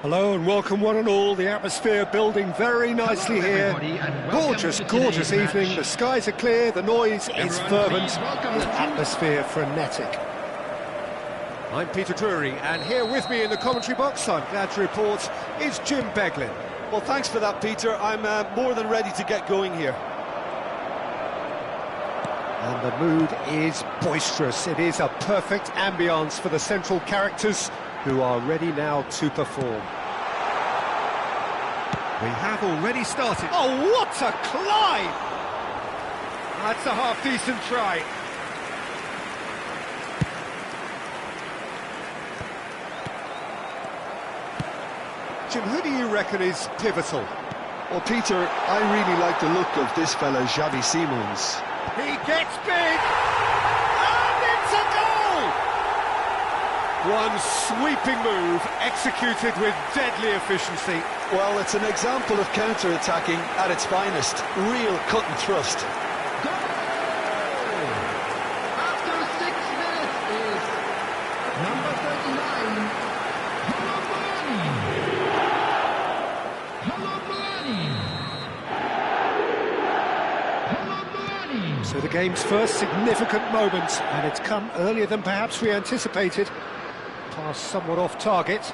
Hello and welcome one and all. The atmosphere building very nicely here. Gorgeous, gorgeous evening. The skies are clear, the noise is fervent, the atmosphere frenetic. I'm Peter Drury, and here with me in the commentary box, I'm glad to report, is Jim Beglin. Well, thanks for that, Peter. I'm more than ready to get going here. And the mood is boisterous. It is a perfect ambience for the central characters, who are ready now to perform. We have already started. Oh, what a climb! That's a half-decent try. Jim, who do you reckon is pivotal? Well, Peter, I really like the look of this fella, Xavi Simons. He gets big! And it's a goal! One sweeping move, executed with deadly efficiency. Well, it's an example of counter-attacking at its finest. Real cut and thrust. Goal! After 6 minutes is number 39, Halabani. So the game's first significant moment, and it's come earlier than perhaps we anticipated. Pass somewhat off target.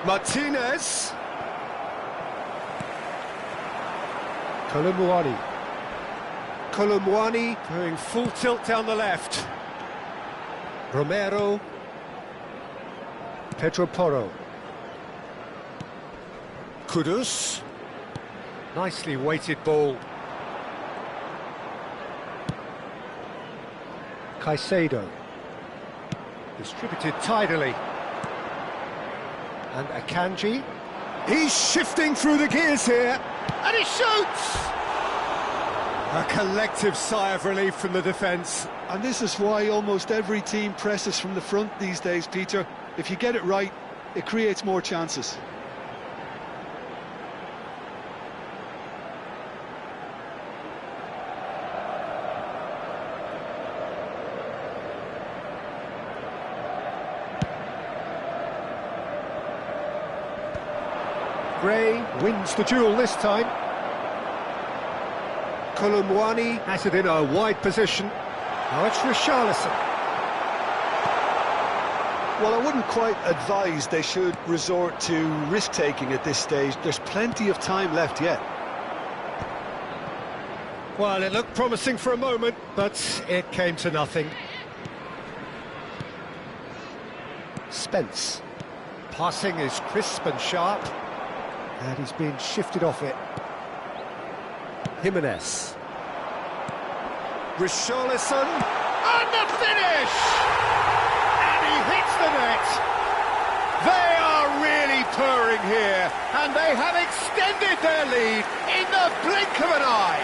Martinez. Colomboani. Colomboani going full tilt down the left. Romero. Pedro Porro. Kudus. Nicely weighted ball. Caicedo. Distributed tidily. And Akanji. He's shifting through the gears here. And he shoots! A collective sigh of relief from the defence. And this is why almost every team presses from the front these days, Peter. If you get it right, it creates more chances. Gray wins the duel this time. Colomboani has it in a wide position. Now it's Richarlison. Well, I wouldn't quite advise they should resort to risk-taking at this stage. There's plenty of time left yet. Well, it looked promising for a moment, but it came to nothing. Spence. Passing is crisp and sharp. And he's been shifted off it. Jimenez. Richarlison. And the finish! And he hits the net. They are really purring here. And they have extended their lead in the blink of an eye.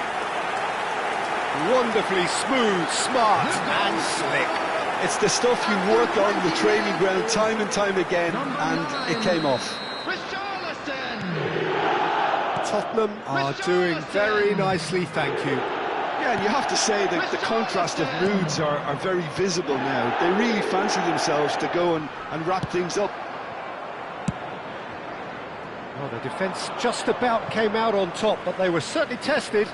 Wonderfully smooth, smart and slick. It's the stuff you work on the training ground time and time again, and it came off. Tottenham are doing very nicely, thank you. Yeah, and you have to say that the contrast of moods are very visible now. They really fancy themselves to go and wrap things up. Well, the defence just about came out on top, but they were certainly tested.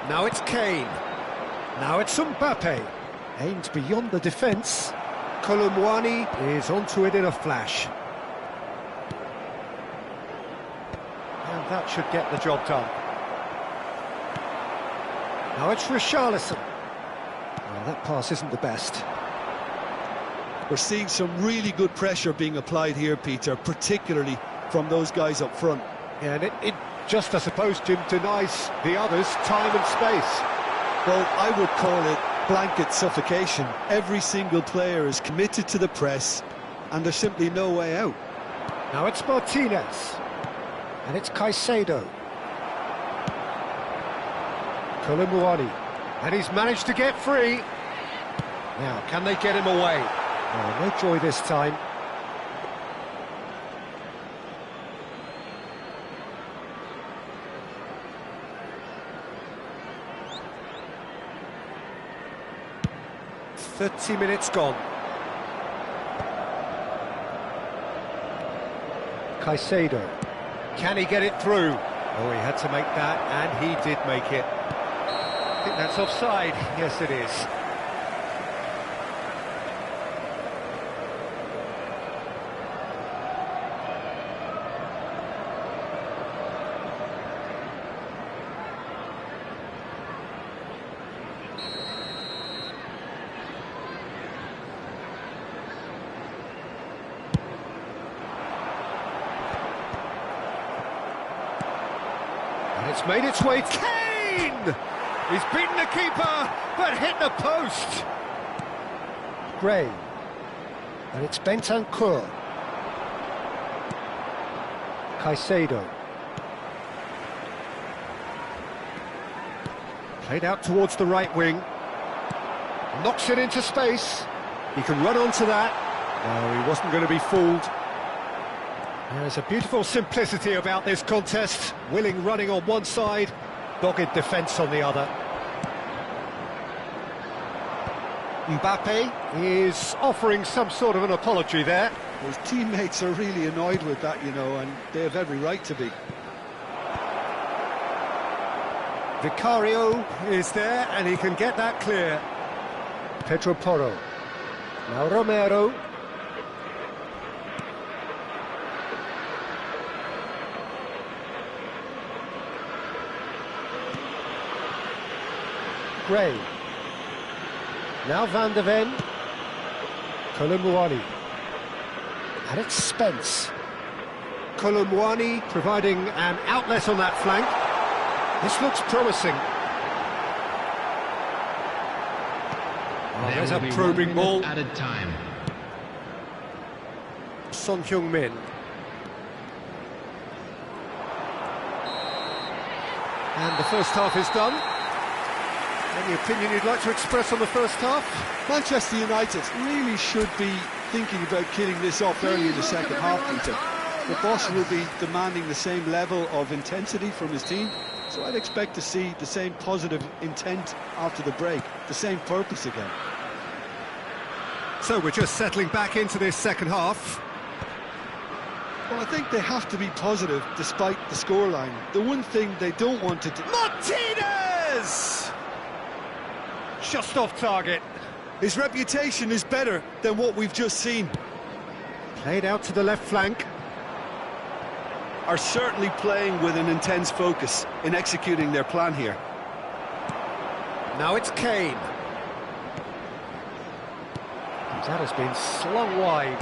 Now it's Kane. Now it's Mbappe. Aimed beyond the defence. Colomboani is onto it in a flash. And that should get the job done. Now it's Richarlison. Well, that pass isn't the best. We're seeing some really good pressure being applied here, Peter, particularly from those guys up front. Yeah, and it just, I suppose, Jim, denies the others time and space. Well, I would call it blanket suffocation. Every single player is committed to the press, and there's simply no way out. Now it's Martinez. And it's Caicedo. Colomboani. And he's managed to get free. Now, can they get him away? Oh, no joy this time. 30 minutes gone. Caicedo. Can he get it through? Oh, he had to make that, and he did make it. I think that's offside. Yes, it is. And it's made its way. Kane! He's beaten the keeper, but hit the post. Gray. And it's Bentancur. Caicedo. Played out towards the right wing. Knocks it into space. He can run onto that. No, he wasn't going to be fooled. There's a beautiful simplicity about this contest. Willing running on one side, dogged defence on the other. Mbappe is offering some sort of an apology there. His teammates are really annoyed with that, you know, and they have every right to be. Vicario is there, and he can get that clear. Pedro Porro. Now Romero. Gray. Now Van de Ven. Kolomouani. And it's Spence. Kolomouani providing an outlet on that flank. This looks promising. Oh, there's a probing ball. Added time. Son Heung-min. And the first half is done. Any opinion you'd like to express on the first half? Manchester United really should be thinking about killing this off early in the second half, Peter. The boss will be demanding the same level of intensity from his team, so I'd expect to see the same positive intent after the break, the same purpose again. So we're just settling back into this second half. Well, I think they have to be positive despite the scoreline. The one thing they don't want to do... Martinez! Just off target. His reputation is better than what we've just seen. Played out to the left flank. Are certainly playing with an intense focus in executing their plan here. Now it's Kane. That has been slung wide.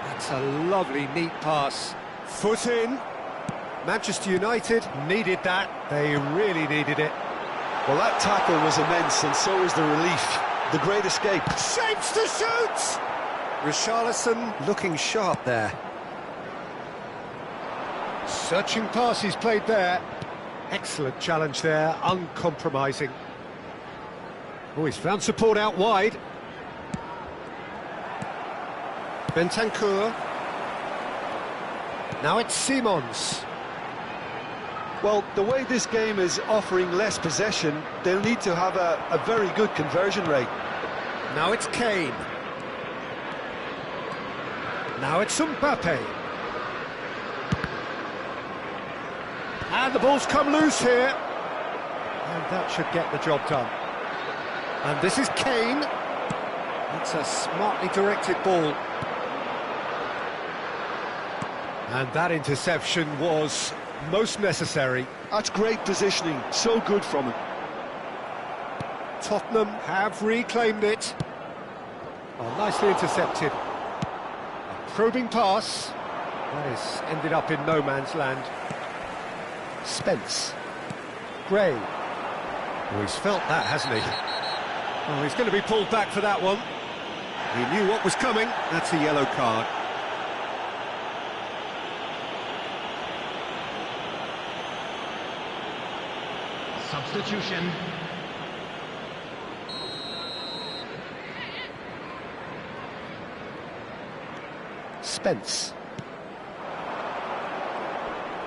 That's a lovely, neat pass. Foot in. Manchester United needed that. They really needed it. Well, that tackle was immense, and so was the relief. The great escape. Shapes to shoot! Richarlison looking sharp there. Searching pass he's played there. Excellent challenge there, uncompromising. Oh, he's found support out wide. Bentancur. Now it's Simons. Well, the way this game is offering less possession, they'll need to have a very good conversion rate. Now it's Kane. Now it's Mbappe. And the ball's come loose here. And that should get the job done. And this is Kane. It's a smartly directed ball. And that interception was most necessary. That's great positioning, so good from him. Tottenham have reclaimed it. Oh, nicely intercepted. A probing pass. That has ended up in no man's land. Spence. Gray. Oh, he's felt that, hasn't he? Oh, he's going to be pulled back for that one. He knew what was coming. That's a yellow card. Substitution. Spence.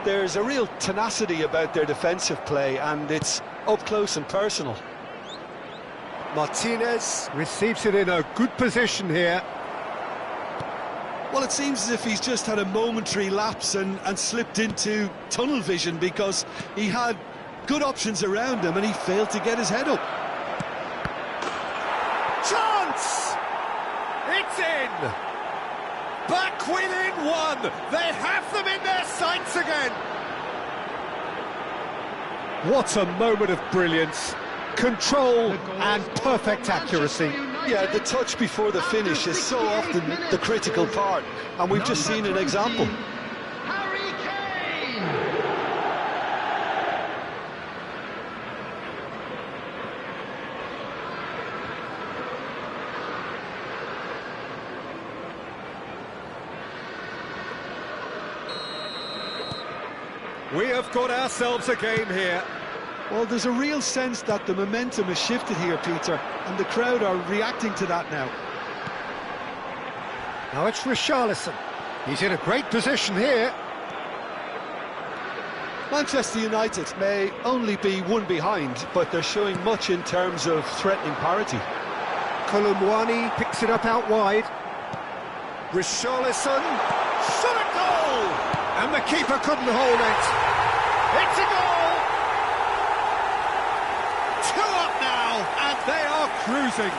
There's a real tenacity about their defensive play, and it's up close and personal. Martinez receives it in a good position here. Well, it seems as if he's just had a momentary lapse and slipped into tunnel vision, because he had good options around him and he failed to get his head up. Chance! It's in! Back within one! They have them in their sights again! What a moment of brilliance. Control and perfect accuracy. Yeah, the touch before the finish is so often the critical part, and we've just seen an example. Harry Kane! We have got ourselves a game here. Well, there's a real sense that the momentum has shifted here, Peter, and the crowd are reacting to that now. Now it's Richarlison. He's in a great position here. Manchester United may only be one behind, but they're showing much in terms of threatening parity. Kolumwani picks it up out wide. Richarlison, shot a goal! And the keeper couldn't hold it. It's a goal! 2 up now, and they are cruising.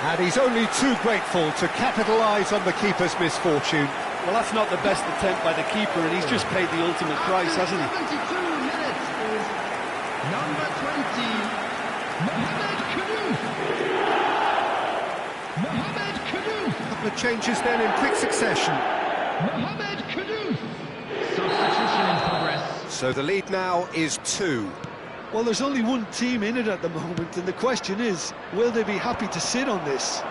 And he's only too grateful to capitalise on the keeper's misfortune. Well, that's not the best attempt by the keeper, and he's just paid the ultimate price, hasn't he? 72 minutes is number 20, Mohamed Kudus. Mohamed Kudus. A couple of changes then in quick succession. Mohamed Kudus. Substitution in progress. So the lead now is 2. Well, there's only one team in it at the moment, and the question is, will they be happy to sit on this?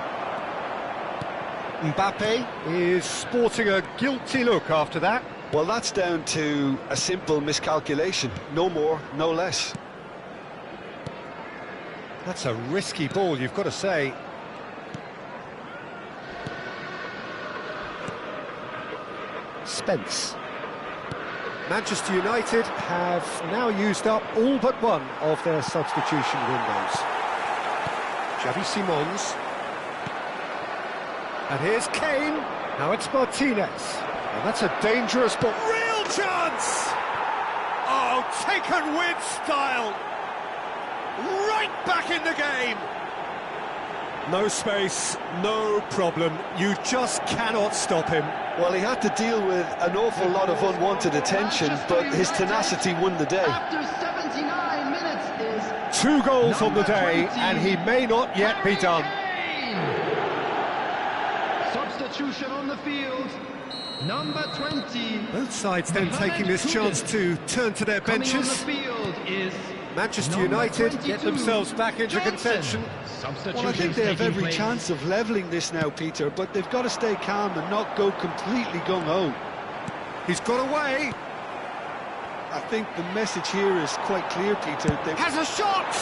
Mbappe is sporting a guilty look after that. Well, that's down to a simple miscalculation. No more, no less. That's a risky ball, you've got to say. Spence. Manchester United have now used up all but one of their substitution windows. Xavi Simons. And here's Kane. Now it's Martinez. And that's a dangerous ball. Real chance! Oh, taken with style. Right back in the game. No space, no problem. You just cannot stop him. Well, he had to deal with an awful lot of unwanted attention, but his tenacity won the day. After 79 minutes is 2 goals on the day, and he may not yet be done. Substitution on the field, number 20. Both sides then taking this chance to turn to their benches. Coming on the field is Manchester United get themselves back into contention. Well, I think they have every chance of levelling this now, Peter, but they've got to stay calm and not go completely gung-ho. He's got away. I think the message here is quite clear, Peter. Has a shot!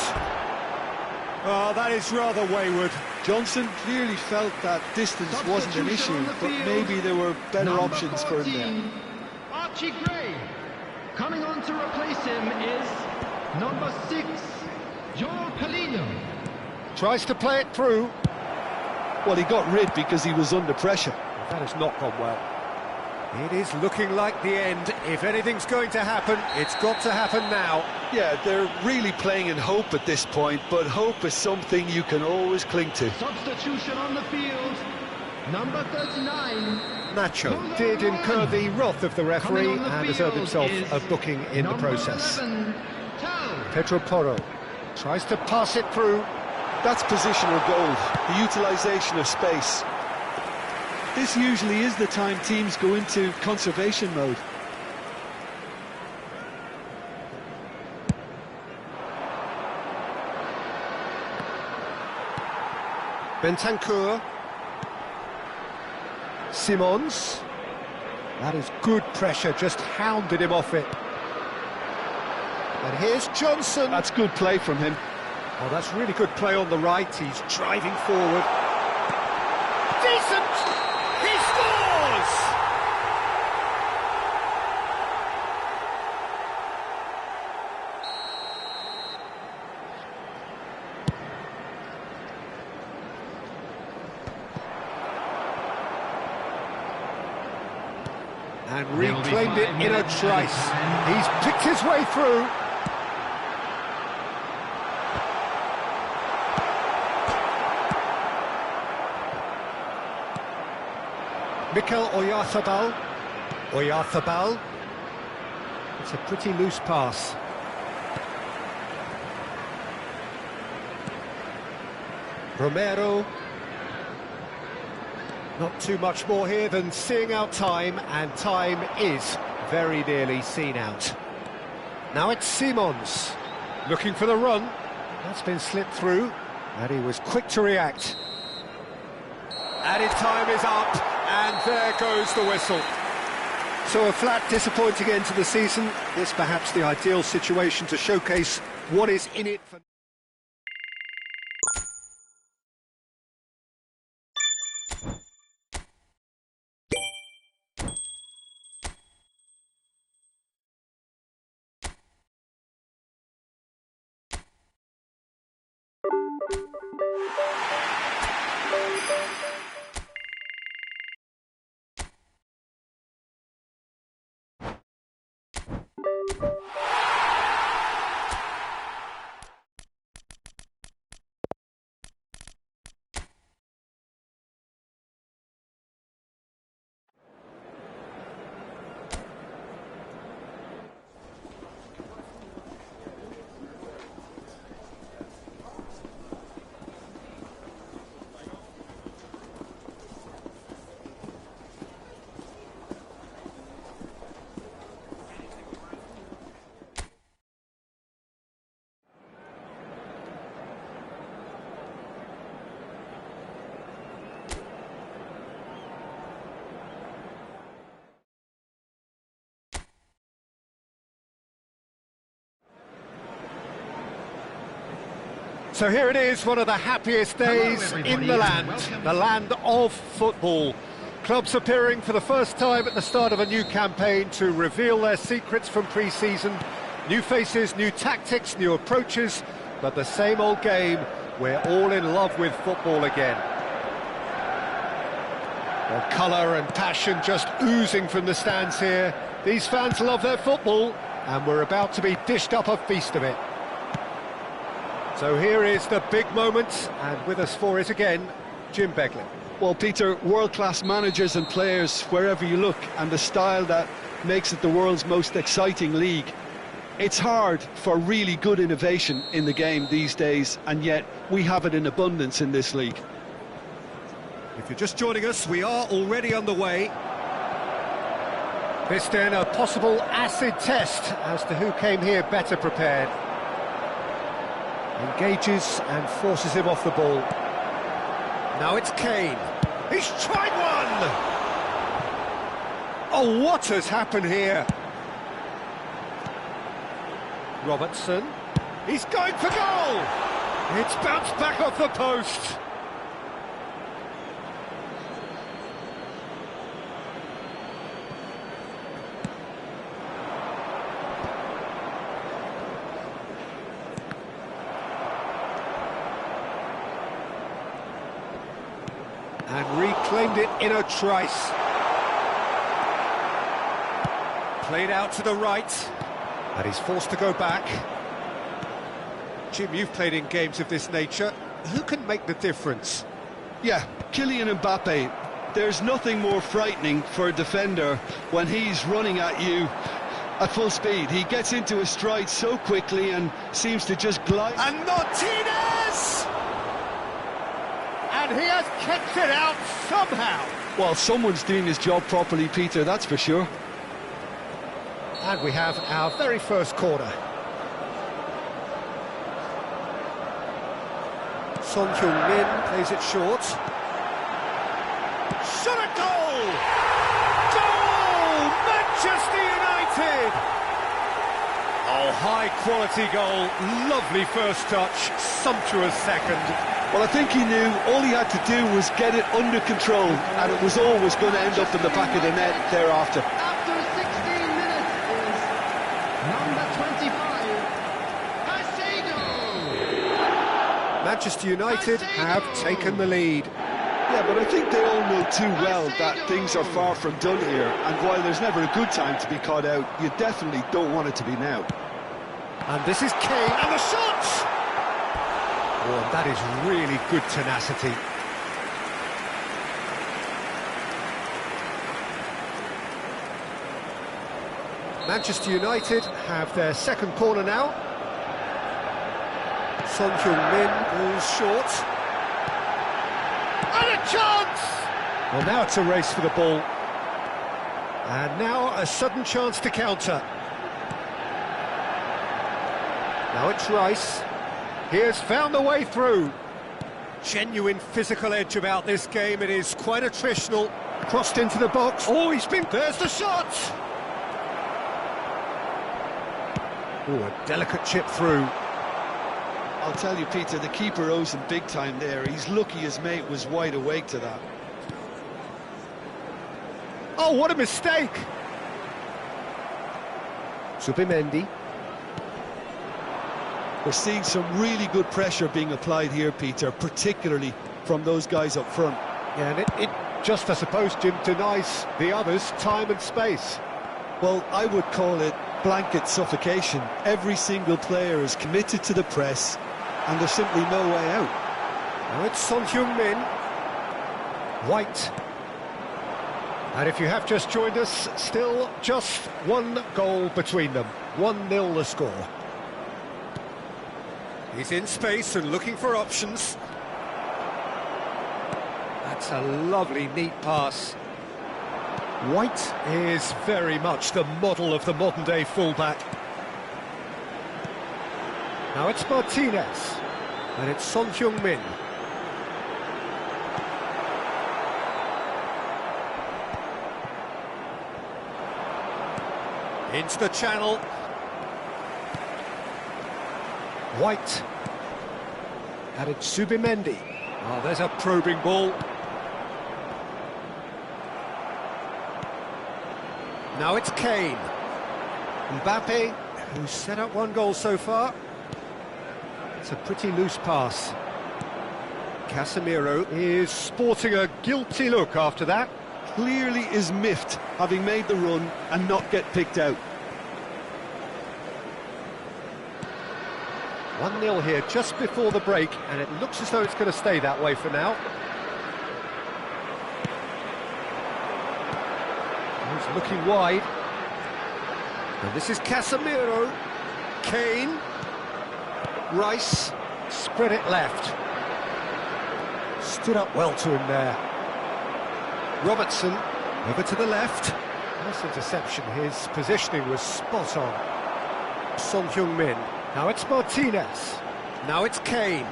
Oh, that is rather wayward. Johnson clearly felt that distance wasn't an issue, but maybe there were better options for him there. Archie Gray. Coming on to replace him is number 6, Joel Palino. Tries to play it through. Well, he got rid because he was under pressure. That has not gone well. It is looking like the end. If anything's going to happen, it's got to happen now. Yeah, they're really playing in hope at this point, but hope is something you can always cling to. Substitution on the field, number 39. Nacho did incur the wrath of the referee and deserved himself a booking in the process. 11, Pedro Porro tries to pass it through. That's positional gold, the utilisation of space. This usually is the time teams go into conservation mode. Bentancur. Simons. That is good pressure, just hounded him off it. And here's Johnson. That's good play from him. Oh, that's really good play on the right. He's driving forward. Decent! He scores! and reclaimed it in a trice. He's picked his way through. Mikel Oyarzabal. Oyarzabal. It's a pretty loose pass. Romero. Not too much more here than seeing out time, and time is very nearly seen out. Now it's Simons, looking for the run. That's been slipped through, and he was quick to react. Added time is up, and there goes the whistle. So a flat, disappointing end to the season. This perhaps the ideal situation to showcase what is in it for... So here it is, one of the happiest days in the land of football. Clubs appearing for the first time at the start of a new campaign to reveal their secrets from pre-season. New faces, new tactics, new approaches, but the same old game. We're all in love with football again. Well, colour and passion just oozing from the stands here. These fans love their football, and we're about to be dished up a feast of it. So here is the big moment, and with us for it again, Jim Begley. Well, Peter, world-class managers and players wherever you look, and the style that makes it the world's most exciting league. It's hard for really good innovation in the game these days, and yet we have it in abundance in this league. If you're just joining us, we are already underway. This then a possible acid test as to who came here better prepared. Engages and forces him off the ball. Now it's Kane. He's tried one! Oh, what has happened here? Robertson. He's going for goal! It's bounced back off the post. And reclaimed it in a trice. Played out to the right, and he's forced to go back. Jim, you've played in games of this nature. Who can make the difference? Yeah, Kylian Mbappe. There's nothing more frightening for a defender when he's running at you at full speed. He gets into a stride so quickly and seems to just glide. And Martinez! And he has kept it out somehow. Well, someone's doing his job properly, Peter, that's for sure. And we have our very first corner. Son Heung-min plays it short. Shot a goal! Goal! Manchester United! Oh, high-quality goal. Lovely first touch. Sumptuous second. Well, I think he knew all he had to do was get it under control, and it was always going to end up in the back of the net thereafter. After 16 minutes is number 25, Caicedo. Manchester United have taken the lead. Yeah, but I think they all know too well that things are far from done here, and while there's never a good time to be caught out, you definitely don't want it to be now. And this is Kane, and the shot! Oh, that is really good tenacity. Manchester United have their second corner now. Son Heung-min goes short. And a chance! Well, now it's a race for the ball. And now a sudden chance to counter. Now it's Rice. He has found the way through. Genuine physical edge about this game. It is quite attritional. Crossed into the box. Oh, there's the shot! Oh, a delicate chip through. I'll tell you, Peter, the keeper owes him big time there. He's lucky his mate was wide awake to that. Oh, what a mistake! Zubimendi. We're seeing some really good pressure being applied here, Peter, particularly from those guys up front. Yeah, and it just, I suppose, Jim, denies the others time and space. Well, I would call it blanket suffocation. Every single player is committed to the press, and there's simply no way out. Now it's Son Heung-min. White. And if you have just joined us, still just one goal between them. 1-0 the score. He's in space and looking for options. That's a lovely, neat pass. White is very much the model of the modern-day fullback. Now it's Martinez, and it's Son Heung-min. Into the channel. White. And it's Zubimendi. Oh, there's a probing ball. Now it's Kane. Mbappe, who's set up one goal so far. It's a pretty loose pass. Casemiro is sporting a guilty look after that. Clearly is miffed, having made the run and not get picked out. 1-0 here just before the break, and it looks as though it's going to stay that way for now. He's looking wide. And this is Casemiro. Kane. Rice. Spread it left. Stood up well to him there. Robertson. Over to the left. Nice interception. His positioning was spot on. Son Heung-min. Now it's Martinez. Now it's Kane.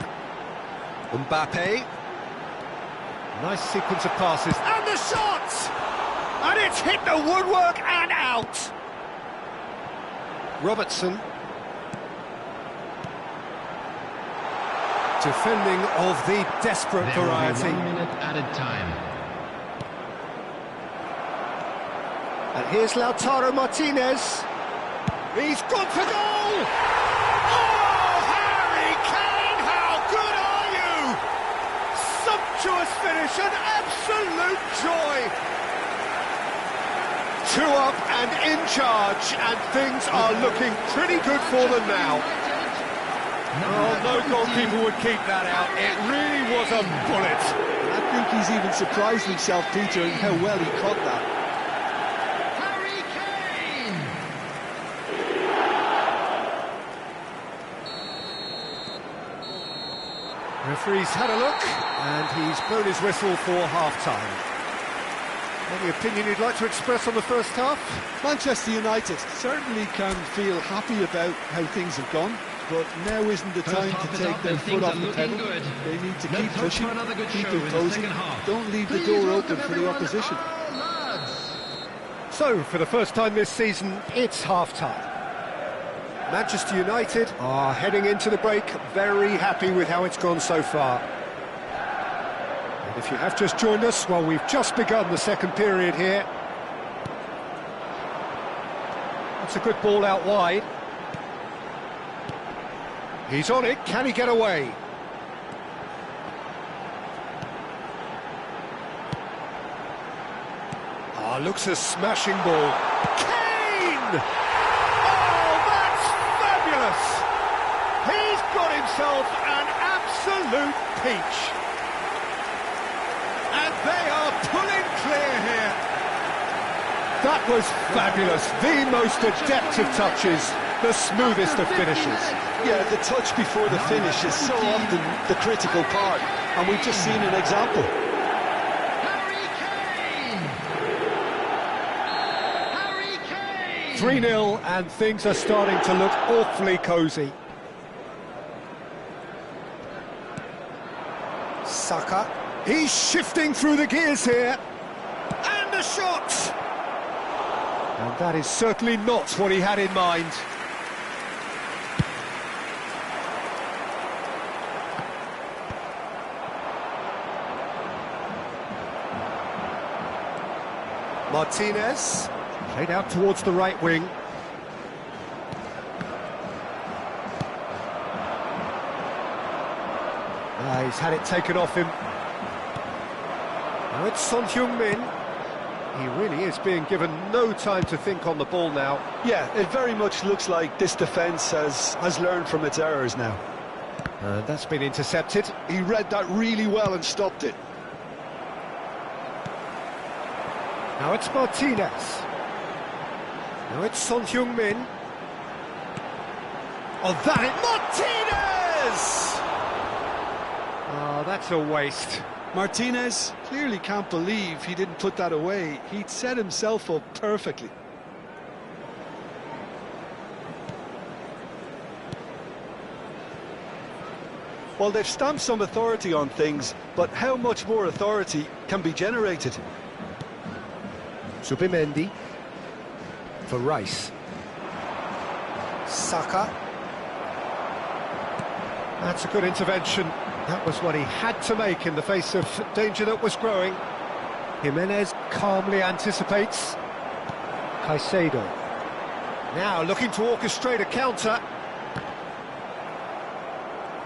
Mbappe. Nice sequence of passes. And the shot! And it's hit the woodwork and out. Robertson. Defending of the desperate variety. 1 minute added time. And here's Lautaro Martinez. He's gone for goal! Oh, Harry Kane, how good are you? Sumptuous finish, an absolute joy. 2 up and in charge, and things are looking pretty good for them now. Oh, no goalkeeper would keep that out. It really was a bullet. I think he's even surprised himself, Peter, in how well he caught that. Harry Kane! Referee's had a look, and he's blown his whistle for half-time. Any opinion you'd like to express on the first half? Manchester United certainly can feel happy about how things have gone, but now isn't the time to take their foot off the pedal. They need to keep pushing, keep imposing, don't leave the door open for the opposition. So, for the first time this season, it's half-time. Manchester United are heading into the break very happy with how it's gone so far. And if you have just joined us, well, we've just begun the second period here. That's a good ball out wide. He's on it, can he get away? looks a smashing ball. Kane! Oh, that's fabulous! He's got himself an absolute peach. And they are pulling clear here. That was fabulous. The most adept of touches, the smoothest of finishes. Yeah, the touch before the finish is so often the critical part, and we've just seen an example. 3-0, and things are starting to look awfully cosy. Saka, he's shifting through the gears here. And a shot! And that is certainly not what he had in mind. Martinez, played out towards the right wing. He's had it taken off him. Now it's Son Heung-min. He really is being given no time to think on the ball now. Yeah, it very much looks like this defence has learned from its errors now. And that's been intercepted. He read that really well and stopped it. Now it's Martinez. Now it's Son Heung-min. Oh, that is Martinez! Oh, that's a waste. Martinez clearly can't believe he didn't put that away. He'd set himself up perfectly. Well, they've stamped some authority on things, but how much more authority can be generated? Zubimendi for Rice. Saka. That's a good intervention. That was what he had to make in the face of danger that was growing. Jimenez calmly anticipates. Caicedo. Now looking to orchestrate a counter.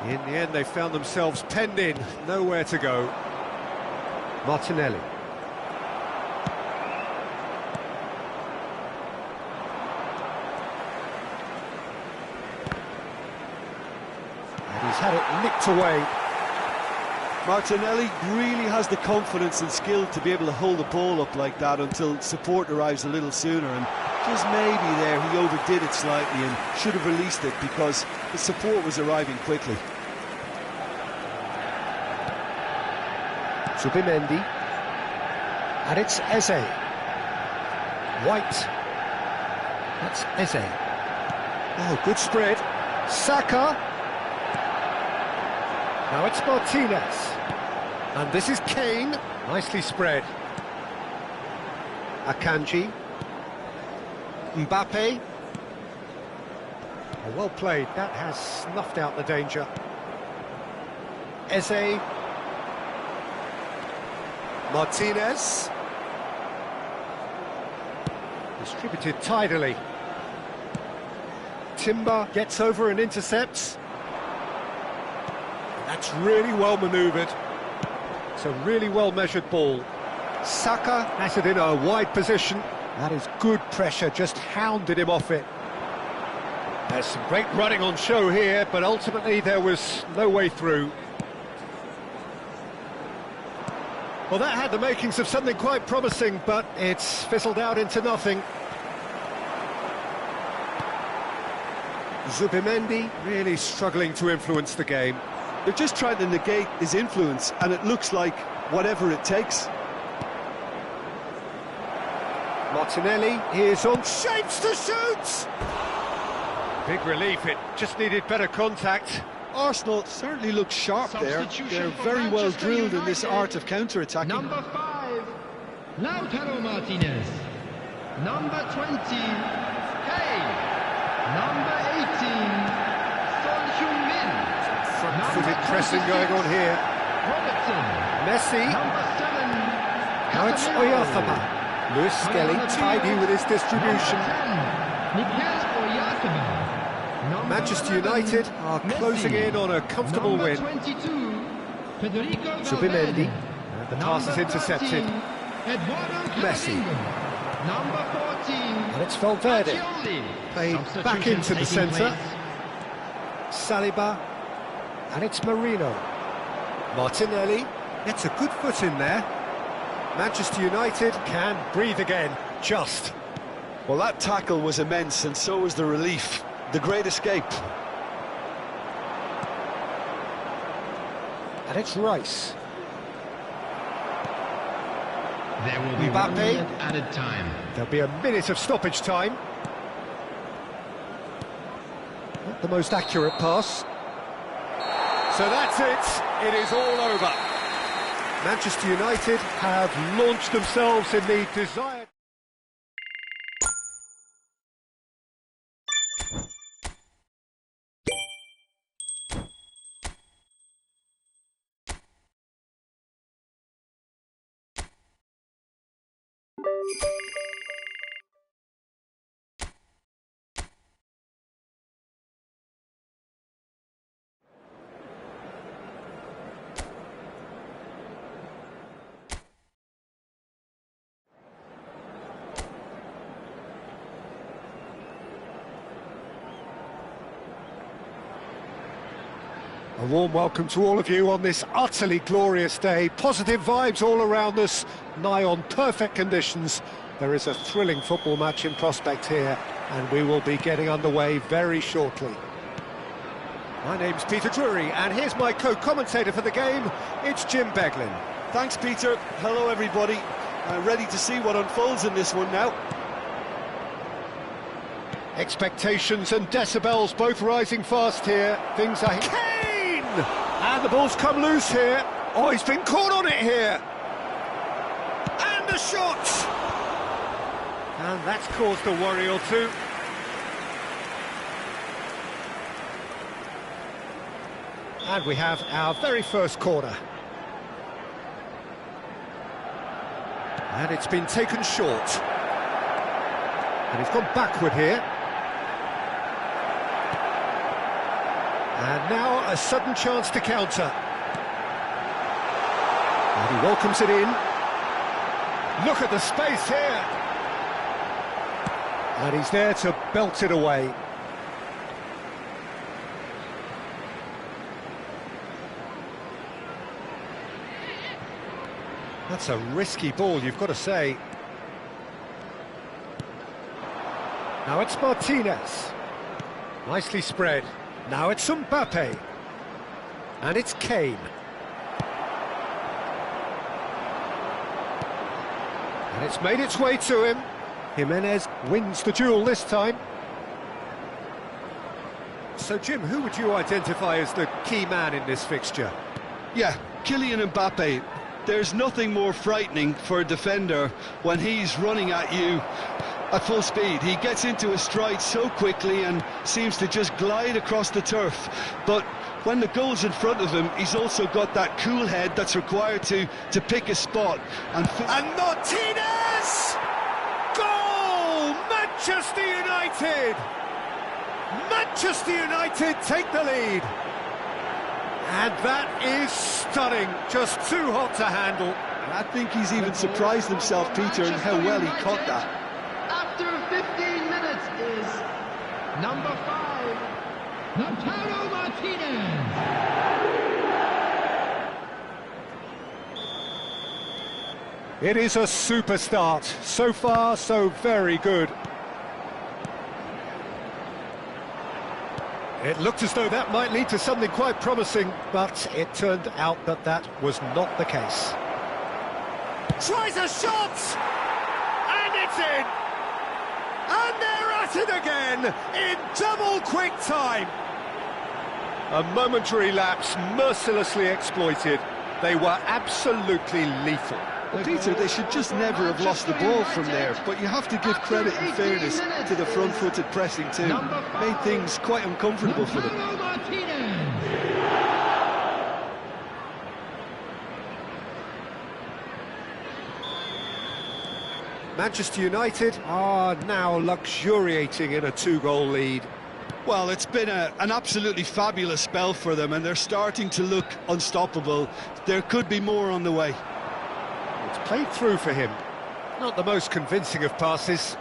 In the end, they found themselves penned in, nowhere to go. Martinelli. And he's had it nicked away. Martinelli really has the confidence and skill to be able to hold the ball up like that until support arrives a little sooner, and just maybe there he overdid it slightly and should have released it because the support was arriving quickly. Zubimendi. And it's Eze. White. That's Eze. Oh, good spread. Saka. Now it's Martinez. And this is Kane. Nicely spread. Akanji. Mbappe. Oh, well played. That has snuffed out the danger. Eze. Martinez. Distributed tidily. Timber gets over and intercepts. That's really well manoeuvred. It's a really well-measured ball. Saka has it in a wide position. That is good pressure, just hounded him off it. There's some great running on show here, but ultimately there was no way through. Well, that had the makings of something quite promising, but it's fizzled out into nothing. Zubimendi really struggling to influence the game. They're just trying to negate his influence, and it looks like whatever it takes. Martinelli is on shapes to shoot! Big relief, it just needed better contact. Arsenal certainly look sharp there. They're very well drilled in this art of counter-attacking. Number 5, Lautaro Martinez. Number 20, Kane. Number 18, Son Heung-min. Front-footed pressing going on here. Robertson. Messi. Number 7, Now it's Oyarzabal. Lewis Skelly tidy with his distribution. Manchester United are closing in on a comfortable win. Zubimendi, and the pass is intercepted. Messi. Number 14. And it's Valverde. Fagioli. Played Substitution back into the taking centre. place. Saliba. And it's Marino. Martinelli gets a good foot in there. Manchester United can breathe again, just. Well, that tackle was immense, and so was the relief. The great escape. And it's Rice. There will be Mbappe. 1 minute added time. There'll be a minute of stoppage time. Not the most accurate pass. So that's it. It is all over. Manchester United have launched themselves in the desired... A warm welcome to all of you on this utterly glorious day. Positive vibes all around us, nigh on perfect conditions. There is a thrilling football match in prospect here, and we will be getting underway very shortly. My name's Peter Drury, and here's my co-commentator for the game. It's Jim Beglin. Thanks, Peter. Hello, everybody. Ready to see what unfolds in this one now. Expectations and decibels both rising fast here. Things are... Kane! And the ball's come loose here. Oh, he's been caught on it here. And the shot! And that's caused a worry or two. And we have our very first corner. And it's been taken short. And he's gone backward here. And now a sudden chance to counter. And he welcomes it in. Look at the space here. And he's there to belt it away. That's a risky ball, you've got to say. Now it's Martinez. Nicely spread. Now it's Mbappe. And it's Kane. And it's made its way to him. Jimenez wins the duel this time. So, Jim, who would you identify as the key man in this fixture? Yeah, Kylian Mbappe. There's nothing more frightening for a defender when he's running at you at full speed. He gets into a stride so quickly and seems to just glide across the turf. But when the goal's in front of him, he's also got that cool head that's required to pick a spot. And Martinez! Goal! Manchester United! Manchester United take the lead. And that is stunning. Just too hot to handle. And I think he's even surprised himself, Peter, in how well he caught that. After 15 minutes is number 5, Lautaro Martinez. It is a super start. So far, so very good. It looked as though that might lead to something quite promising, but it turned out that that was not the case. Tries a shot! And it's in! And they're at it again, in double quick time! A momentary lapse, mercilessly exploited. They were absolutely lethal. Well, Peter, they should just never have lost the ball from there, but you have to give credit and fairness to the front-footed pressing too. Made things quite uncomfortable for them. Manchester United are now luxuriating in a 2-goal lead. Well, it's been an absolutely fabulous spell for them, and they're starting to look unstoppable. There could be more on the way. It's played through for him. Not the most convincing of passes.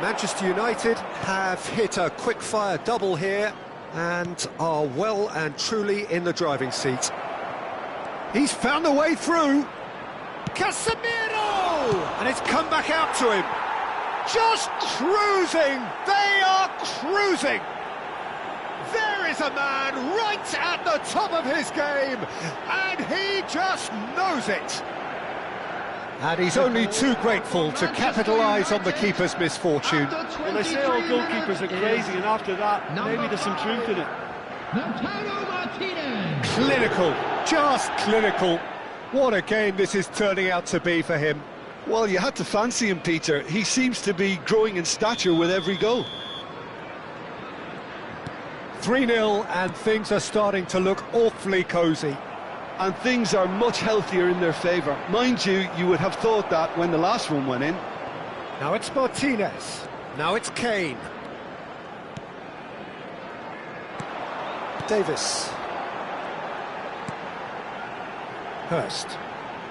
Manchester United have hit a quick-fire double here and are well and truly in the driving seat. He's found a way through. Casemiro! And it's come back out to him. Just cruising! They are cruising! There is a man right at the top of his game, and he just knows it. And he's only too grateful to capitalise on the keeper's misfortune. Well, they say all goalkeepers are crazy, and after that, maybe there's some truth in it. Clinical, just clinical. What a game this is turning out to be for him. Well, you had to fancy him, Peter. He seems to be growing in stature with every goal. 3-0, and things are starting to look awfully cosy. And things are much healthier in their favour. Mind you, you would have thought that when the last one went in. Now it's Martinez. Now it's Kane. Davis. Hurst.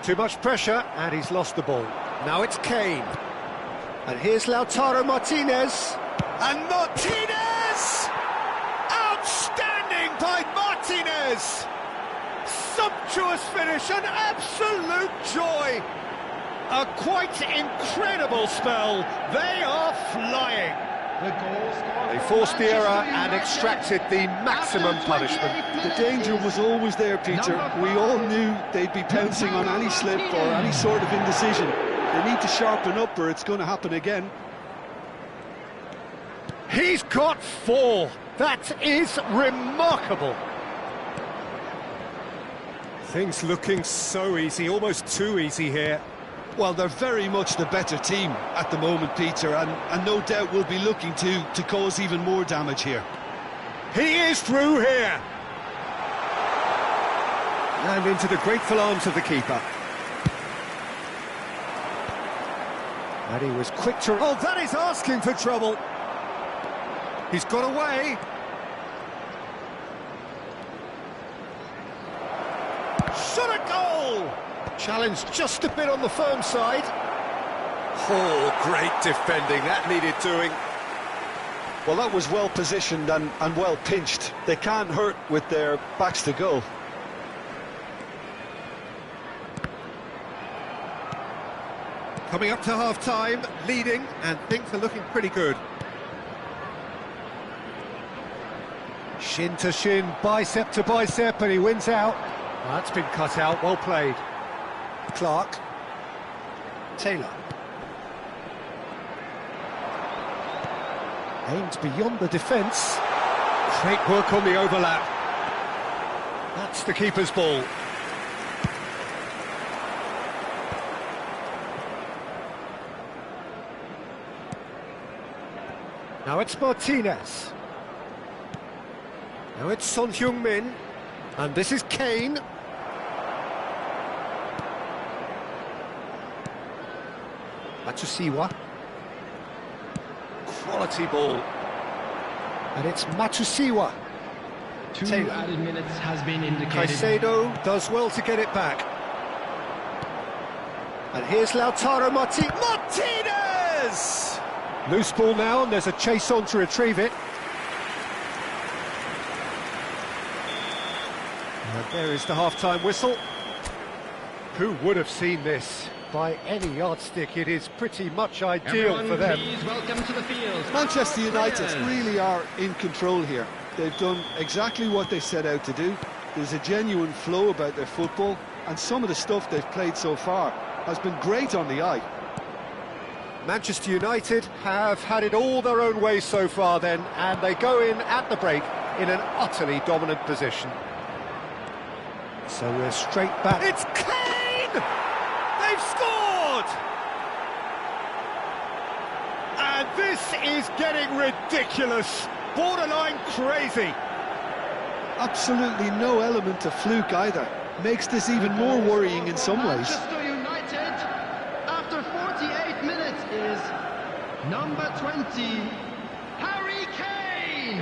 Too much pressure, and he's lost the ball. Now it's Kane. And here's Lautaro Martinez. And Martinez! Outstanding by Martinez! Sumptuous finish, an absolute joy. A quite incredible spell. They are flying. They forced the error and extracted the maximum punishment. The danger was always there, Peter. We all knew they'd be pouncing on any slip or any sort of indecision. They need to sharpen up or it's going to happen again. He's got 4. That is remarkable. Things looking so easy, almost too easy here. Well, they're very much the better team at the moment, Peter, and no doubt will be looking to cause even more damage here. He is through here. And into the grateful arms of the keeper. And he was quick to... Oh, that is asking for trouble. He's got away. Shot a goal! Challenged just a bit on the firm side. Oh, great defending, that needed doing. Well, that was well positioned and well pinched. They can't hurt with their backs to goal. Coming up to half-time, leading, and things are looking pretty good. Shin to shin, bicep to bicep, and he wins out. Well, that's been cut out, well played. Clark. Taylor. Aimed beyond the defence. Great work on the overlap. That's the keeper's ball. Now it's Martinez. Now it's Son Heung-min. And this is Kane. Matusiwa. Quality ball. And it's Matusiwa. 2 Taylor. added minutes has been indicated. Caicedo does well to get it back. And here's Lautaro Martinez! Loose ball now, and there's a chase on to retrieve it. And there is the half-time whistle. Who would have seen this? By any yardstick, it is pretty much ideal for them. Please welcome to the field. Manchester United Players. really are in control here. They've done exactly what they set out to do. There's a genuine flow about their football, and some of the stuff they've played so far has been great on the eye. Manchester United have had it all their own way so far then, and they go in at the break in an utterly dominant position. So we're straight back. It's Kane! They've scored! And this is getting ridiculous, borderline crazy. Absolutely no element of fluke either. Makes this even more worrying in some ways. Manchester United, after 48 minutes, is number 20, Harry Kane.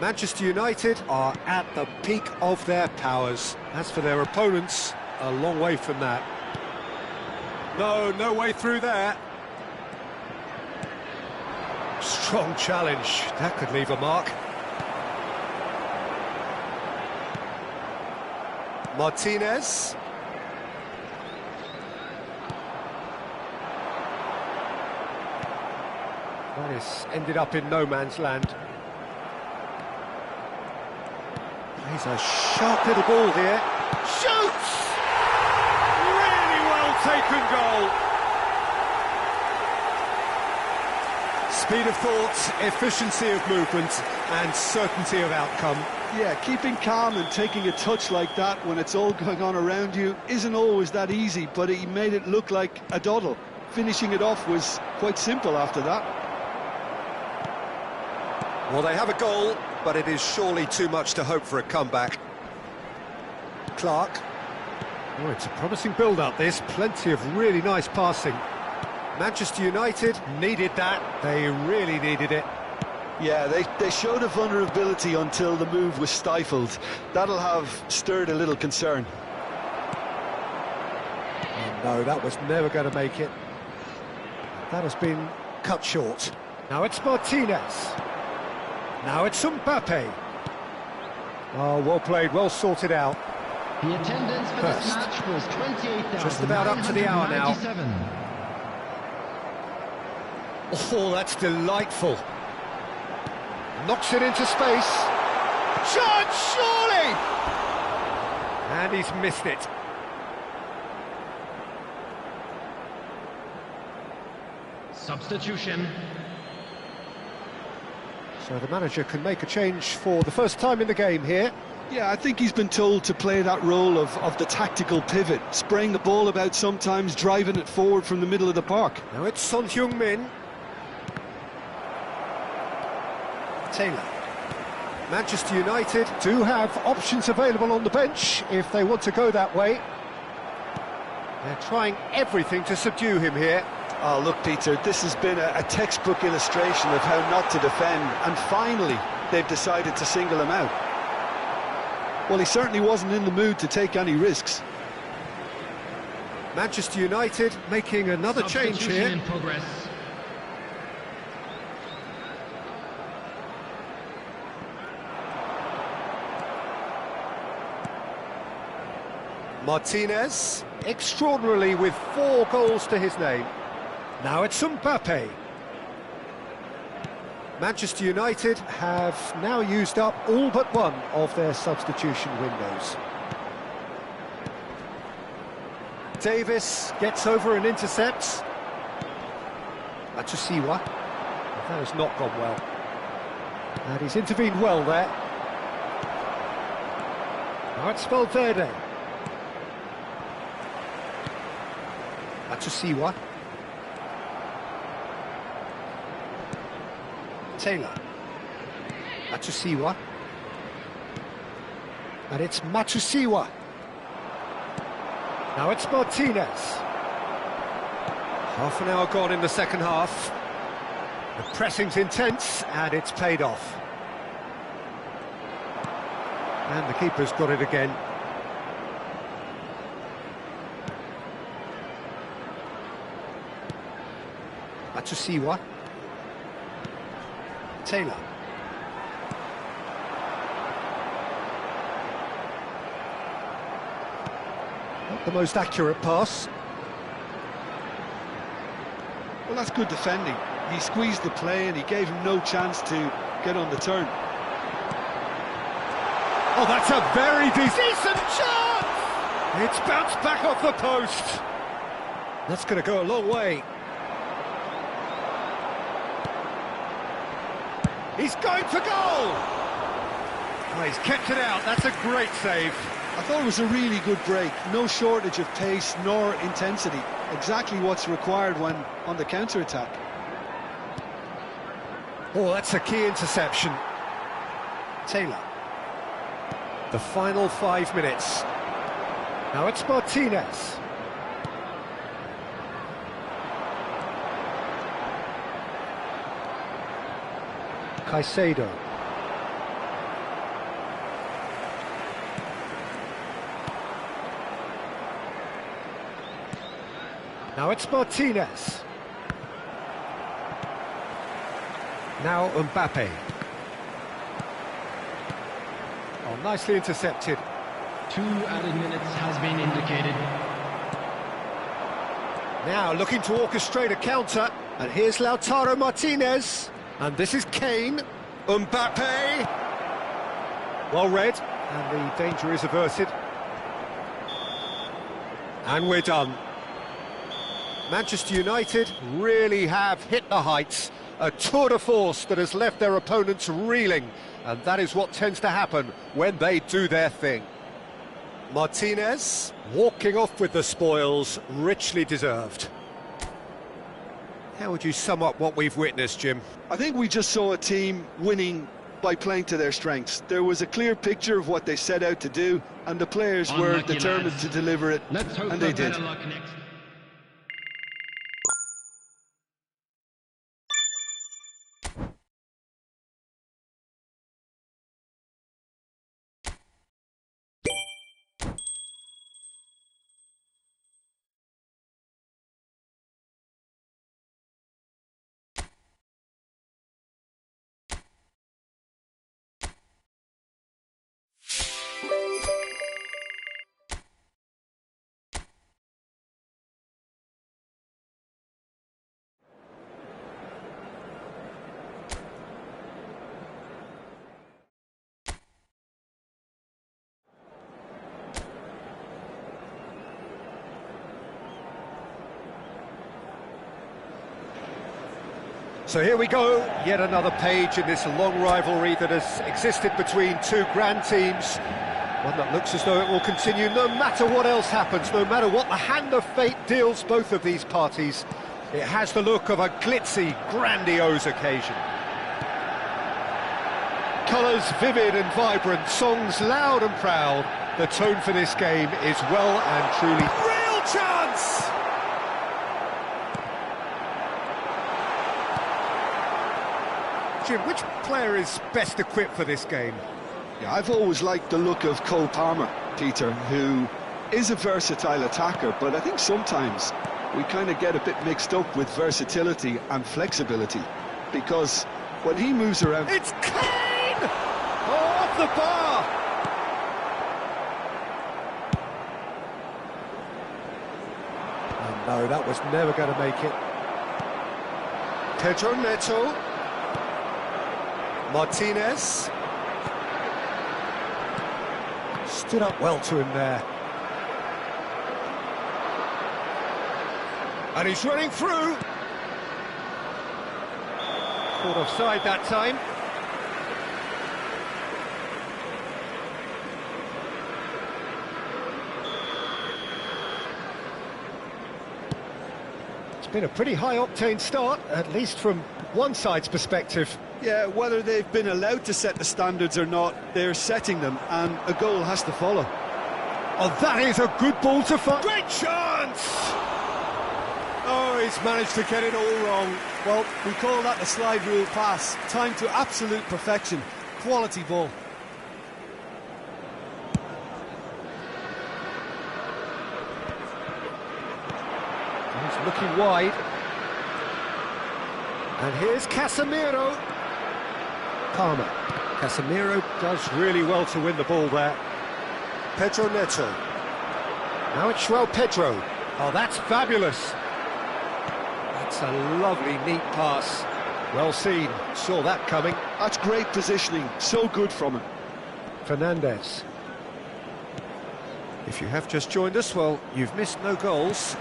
Manchester United are at the peak of their powers. As for their opponents, a long way from that. No way through there. Strong challenge. That could leave a mark. Martinez. That has ended up in no man's land. He's a sharp little ball here. Shoots! Really well taken goal. Speed of thought, efficiency of movement, and certainty of outcome. Yeah, keeping calm and taking a touch like that when it's all going on around you isn't always that easy, but he made it look like a doddle. Finishing it off was quite simple after that. Well, they have a goal, but it is surely too much to hope for a comeback. Clark. Oh, it's a promising build-up, this. Plenty of really nice passing. Manchester United needed that. They really needed it. Yeah, they showed a vulnerability until the move was stifled. That'll have stirred a little concern. Oh, no, that was never going to make it. That has been cut short. Now it's Martinez. Now it's Mbappe. Oh, well played, well sorted out. The attendance for this match was 28,997. Just about up to the hour now. Oh, that's delightful. Knocks it into space. Shot, surely! And he's missed it. Substitution. So the manager can make a change for the first time in the game here. Yeah, I think he's been told to play that role of the tactical pivot, spraying the ball about sometimes, driving it forward from the middle of the park. Now it's Son Heung-min. Taylor. Manchester United do have options available on the bench if they want to go that way. They're trying everything to subdue him here. Oh, look, Peter, this has been a textbook illustration of how not to defend, and finally they've decided to single him out. Well, he certainly wasn't in the mood to take any risks. Manchester United making another change here. In progress. Martinez, extraordinarily with 4 goals to his name. Now it's Mbappe. Manchester United have now used up all but one of their substitution windows. Davis gets over and intercepts. Matsusiwa. That has not gone well. And he's intervened well there. Now it's Valverde. Matsusiwa. Taylor. Matsusiwa. And it's Matsusiwa. Now it's Martinez. Half an hour gone in the second half. The pressing's intense and it's paid off. And the keeper's got it again. Matsusiwa. Taylor. Not the most accurate pass. Well, that's good defending. He squeezed the play and he gave him no chance to get on the turn. Oh, that's a very decent chance! It's bounced back off the post. That's going to go a long way. He's going for goal! Oh, he's kept it out, that's a great save. I thought it was a really good break. No shortage of pace nor intensity. Exactly what's required when on the counter-attack. Oh, that's a key interception. Taylor. The final 5 minutes. Now it's Martinez. Caicedo. Now it's Martinez. Now Mbappe. Oh, nicely intercepted. 2 added minutes has been indicated. Now looking to orchestrate a counter. And here's Lautaro Martinez. And this is Kane. Mbappe. Well read. And the danger is averted. And we're done. Manchester United really have hit the heights. A tour de force that has left their opponents reeling. And that is what tends to happen when they do their thing. Martinez walking off with the spoils, richly deserved. How would you sum up what we've witnessed, Jim? I think we just saw a team winning by playing to their strengths. There was a clear picture of what they set out to do, and the players were determined to deliver it, and they did. So here we go, yet another page in this long rivalry that has existed between two grand teams. One that looks as though it will continue no matter what else happens, no matter what the hand of fate deals both of these parties. It has the look of a glitzy, grandiose occasion. Colours vivid and vibrant, songs loud and proud. The tone for this game is well and truly... Real chance! Jim, which player is best equipped for this game? Yeah, I've always liked the look of Cole Palmer, Peter, who is a versatile attacker, but I think sometimes we kind of get a bit mixed up with versatility and flexibility, because when he moves around... It's Kane! Oh, off the bar! Oh, no, that was never going to make it. Pedro Neto. Martinez. Stood up well to him there. And he's running through. Caught offside that time. It's been a pretty high-octane start, at least from one side's perspective. Yeah, whether they've been allowed to set the standards or not, they're setting them, and a goal has to follow. Oh, that is a good ball to find. Great chance! Oh, he's managed to get it all wrong. Well, we call that the slide rule pass. Time to absolute perfection. Quality ball. He's looking wide. And here's Casemiro. Palmer. Casemiro does really well to win the ball there. Pedro Neto. Now it's João Pedro. Oh, that's fabulous. That's a lovely, neat pass. Well seen. Saw that coming. That's great positioning. So good from him. Fernandes. If you have just joined us, well, you've missed no goals.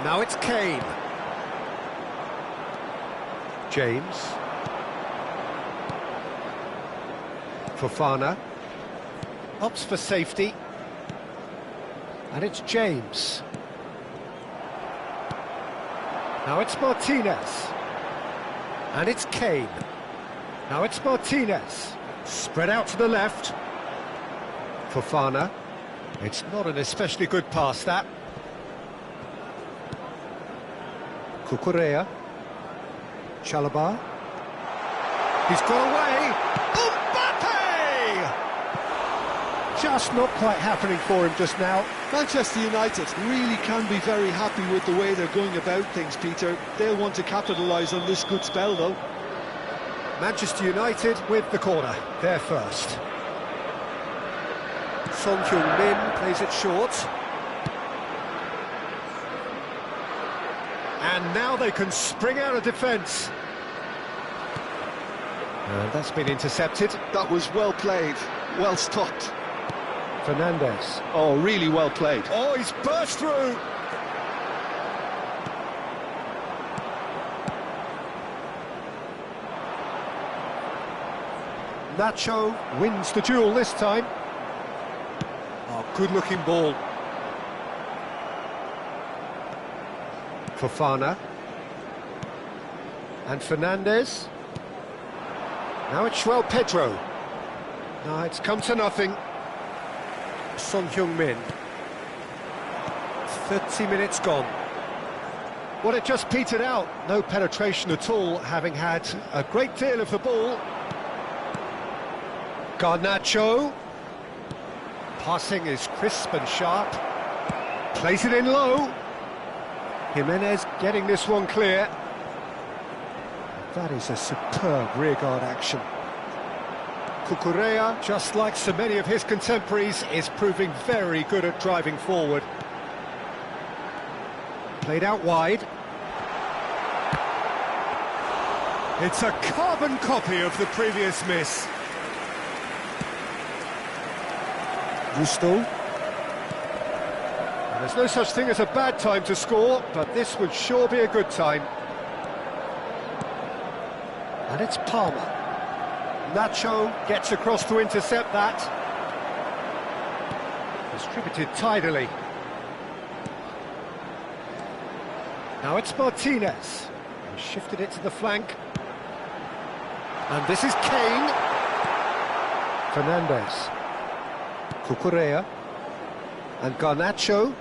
Now it's Kane. James. Fofana. Opts for safety. And it's James. Now it's Martinez. And it's Kane. Now it's Martinez. Spread out to the left. Fofana. It's not an especially good pass, that. Cucurella. Chalobah. He's got away. Mbappe! just not quite happening for him just now. Manchester United really can be very happy with the way they're going about things, Peter. They'll want to capitalise on this good spell, though. Manchester United with the corner, they're first. Son Heung-min plays it short. And now they can spring out of defence. And that's been intercepted. That was well played, well stopped. Fernandes. Oh, really well played. Oh, he's burst through. Nacho wins the duel this time. Oh, good-looking ball. Fofana. And Fernandes. Now it's João Pedro. No, it's come to nothing. Son Heung-min. 30 minutes gone. Well, it just petered out. No penetration at all, having had a great deal of the ball. Garnacho. Passing is crisp and sharp. Plays it in low. Jimenez getting this one clear. That is a superb rearguard action. Cucurella, just like so many of his contemporaries, is proving very good at driving forward. Played out wide. It's a carbon copy of the previous miss. Gusto. There's no such thing as a bad time to score, but this would sure be a good time. And it's Palmer. Nacho gets across to intercept that. Distributed tidily. Now it's Martinez. He shifted it to the flank. And this is Kane. Fernandes. Cucurella. And Garnacho.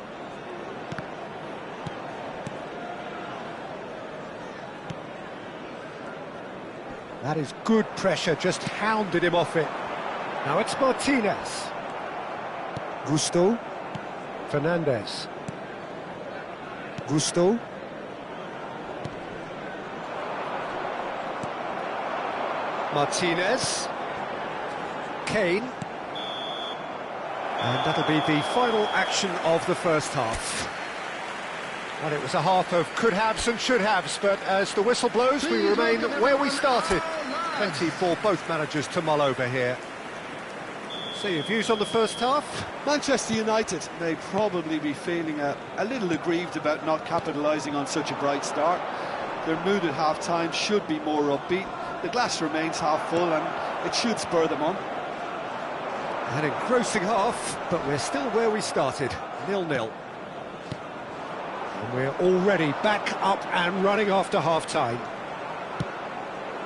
That is good pressure, just hounded him off it. Now it's Martinez. Gusto. Fernandes. Gusto. Martinez. Kane. And that'll be the final action of the first half. Well, it was a half of could-haves and should-haves, but as the whistle blows, we remain where we started. Plenty for both managers to mull over here. So your views on the first half? Manchester United may probably be feeling a little aggrieved about not capitalising on such a bright start. Their mood at half-time should be more upbeat. The glass remains half full and it should spur them on. An engrossing half, but we're still where we started, 0-0. And we're already back up and running after half-time.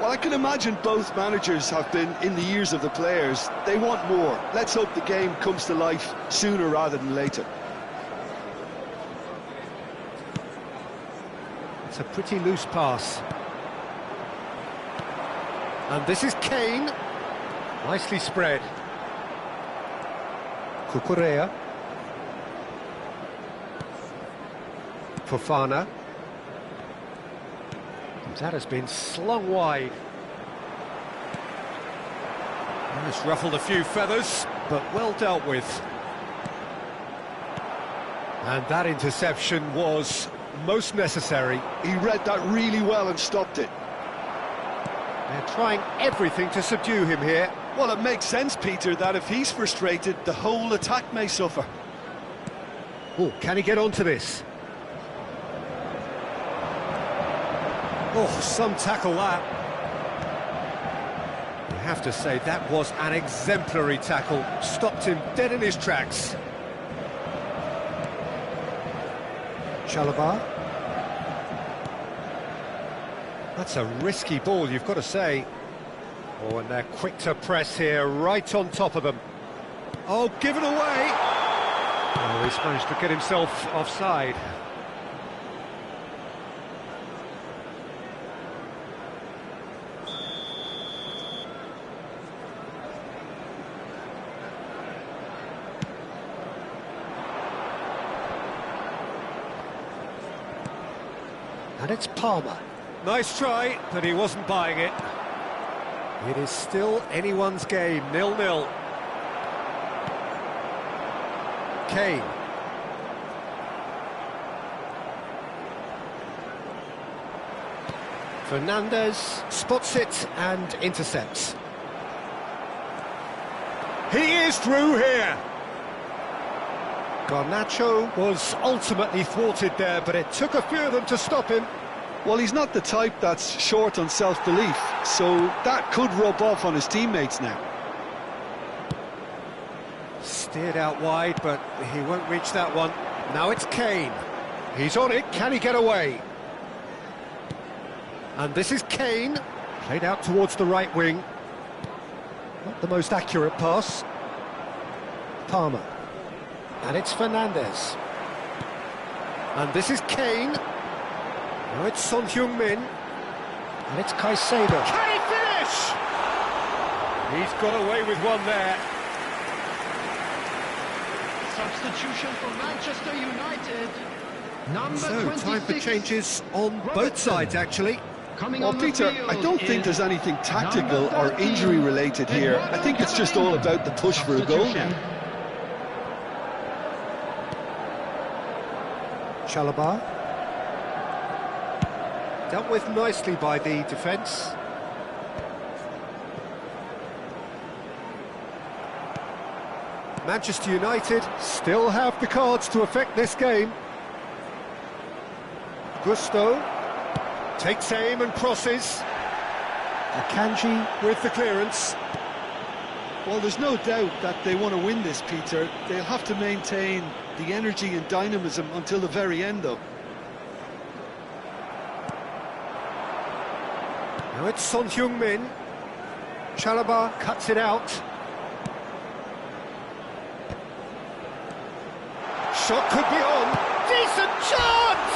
Well, I can imagine both managers have been in the ears of the players. They want more. Let's hope the game comes to life sooner rather than later. It's a pretty loose pass. And this is Kane. Nicely spread. Cucurella. Fofana. That has been slung wide. And it's ruffled a few feathers, but well dealt with. And that interception was most necessary. He read that really well and stopped it. They're trying everything to subdue him here. Well, it makes sense, Peter, that if he's frustrated, the whole attack may suffer. Oh, can he get onto this? Oh, some tackle that. You have to say that was an exemplary tackle. Stopped him dead in his tracks. Chalobah. That's a risky ball, you've got to say. Oh, and they're quick to press here, right on top of them. Oh, given away! Oh, he's managed to get himself offside. And it's Palmer. Nice try, but he wasn't buying it. It is still anyone's game, 0-0. Kane. Fernandez spots it and intercepts. He is through here. Garnacho was ultimately thwarted there, but it took a few of them to stop him. Well, he's not the type that's short on self-belief, so that could rub off on his teammates now. Steered out wide, but he won't reach that one. Now it's Kane. He's on it, can he get away? And this is Kane, played out towards the right wing. Not the most accurate pass. Palmer. And it's Fernandez. And this is Kane. Now it's Son Heung-min. And it's Caicedo. Can he finish? He's got away with one there. Substitution for Manchester United. Number So, 26, time for changes on both sides, actually. Coming Well, on the Peter, field I don't think there's anything tactical number or 13, injury-related here. I think it's just all about the push for a goal now. Chalobah. Dealt with nicely by the defence. Manchester United still have the cards to affect this game. Gusto takes aim and crosses. Akanji with the clearance. Well, there's no doubt that they want to win this, Peter. They'll have to maintain the energy and dynamism until the very end, though. Now it's Son Heung-min. Chalobah cuts it out. Shot could be on. Decent chance!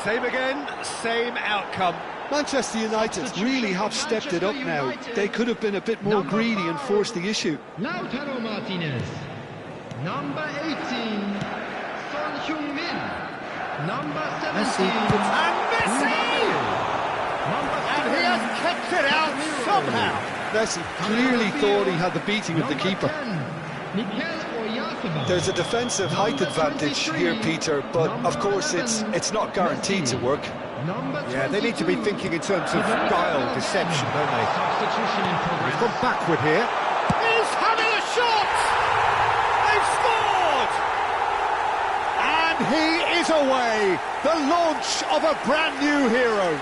Same again, same outcome. Manchester United really have stepped it up now. They could have been a bit more greedy and forced the issue. Lautaro Martinez. Number 18, Son Heung-min. Number 17, And Messi! And he has kept it out somehow. Messi clearly thought he had the beating of the keeper. There's a defensive height advantage here, Peter, but of course it's not guaranteed to work. Yeah, they need to be thinking in terms of guile, deception, don't they? He's gone backward here. He's having a shot! They've scored! And he is away! The launch of a brand new hero.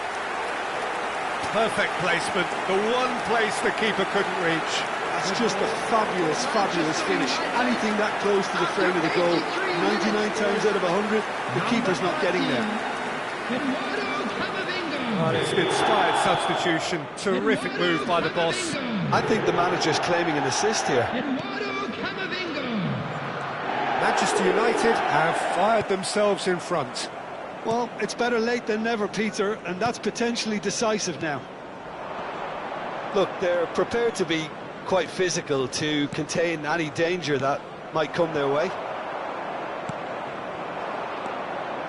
Perfect placement, the one place the keeper couldn't reach. It's just a fabulous, fabulous finish. Anything that close to the frame of the goal, 99 times out of 100, the keeper's not getting there. Oh, it's an inspired substitution. Terrific move by the boss. I think the manager's claiming an assist here. Manchester United have fired themselves in front. Well, it's better late than never, Peter, and that's potentially decisive now. Look, they're prepared to be quite physical to contain any danger that might come their way.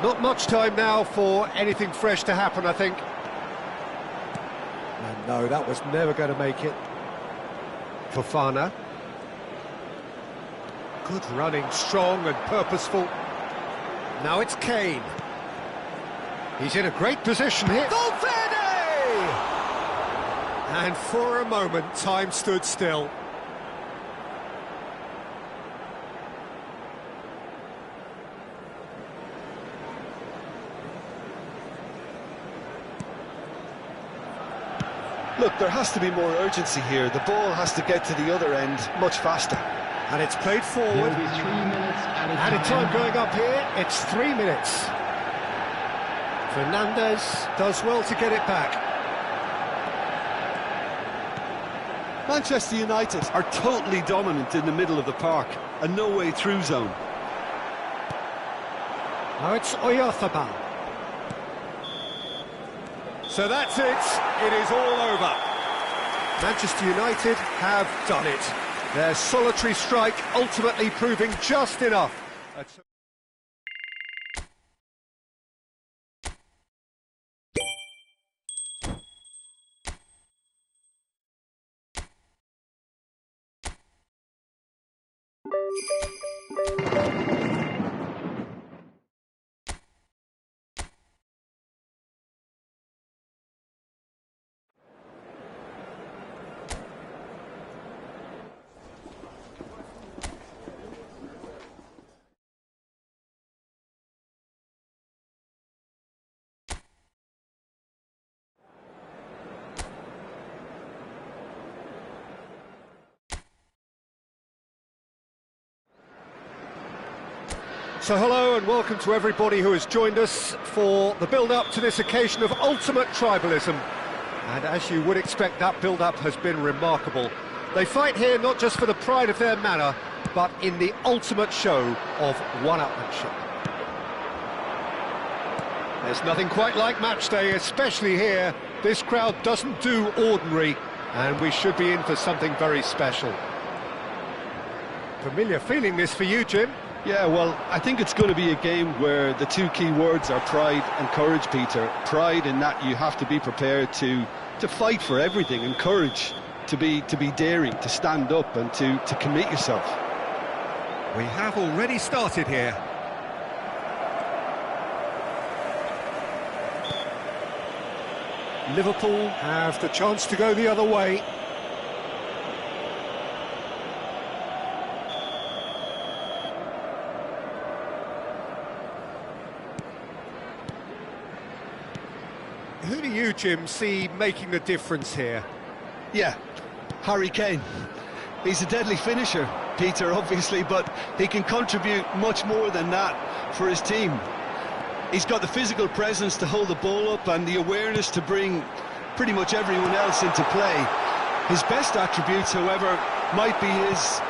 Not much time now for anything fresh to happen, I think. And no, that was never going to make it. Fofana. Good running, strong and purposeful. Now it's Kane. He's in a great position here. Valverde! And for a moment, time stood still. Look, there has to be more urgency here. The ball has to get to the other end much faster. And it's played forward. Added time going up here, it's 3 minutes. Fernandez does well to get it back. Manchester United are totally dominant in the middle of the park, a no-way through zone. Now it's Oyarzabal. So that's it. It is all over. Manchester United have done it. Their solitary strike ultimately proving just enough. So hello and welcome to everybody who has joined us for the build-up to this occasion of ultimate tribalism. And as you would expect, that build-up has been remarkable. They fight here not just for the pride of their manor, but in the ultimate show of one-upmanship. There's nothing quite like match day, especially here. This crowd doesn't do ordinary, and we should be in for something very special. Familiar feeling this for you, Jim? Yeah, well, I think it's going to be a game where the two key words are pride and courage, Peter. Pride in that you have to be prepared to fight for everything, and courage to be daring, to stand up and to commit yourself. We have already started here. Liverpool have the chance to go the other way. Who do you, Jim, see making the difference here? Yeah, Harry Kane. He's a deadly finisher, Peter, obviously, but he can contribute much more than that for his team. He's got the physical presence to hold the ball up and the awareness to bring pretty much everyone else into play. His best attributes, however, might be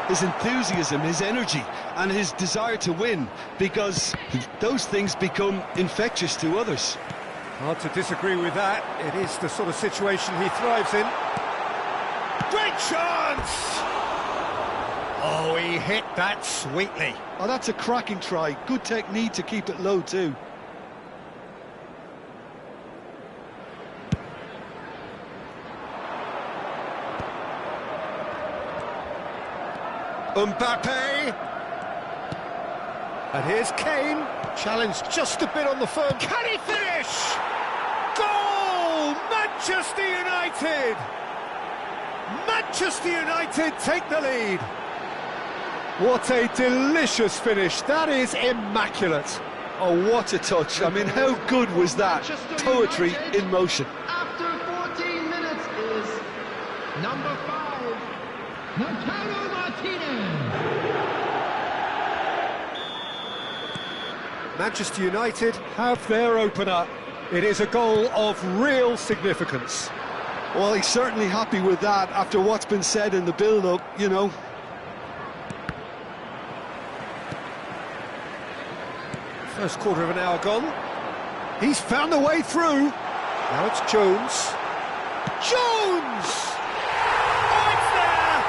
his enthusiasm, his energy, and his desire to win, because those things become infectious to others. Hard to disagree with that. It is the sort of situation he thrives in. Great chance! Oh, he hit that sweetly. Oh, that's a cracking try. Good technique to keep it low too. Mbappe! And here's Kane. Challenged just a bit on the firm. Can he finish? Goal! Manchester United! Manchester United take the lead. What a delicious finish. That is immaculate. Oh, what a touch. I mean, how good was that? Poetry in motion. After 14 minutes is number 5, Lautaro Martinez. Manchester United have their opener. It is a goal of real significance. Well, he's certainly happy with that after what's been said in the build-up, you know. First quarter of an hour gone. He's found a way through. Now it's Jones. Jones! Oh, it's there!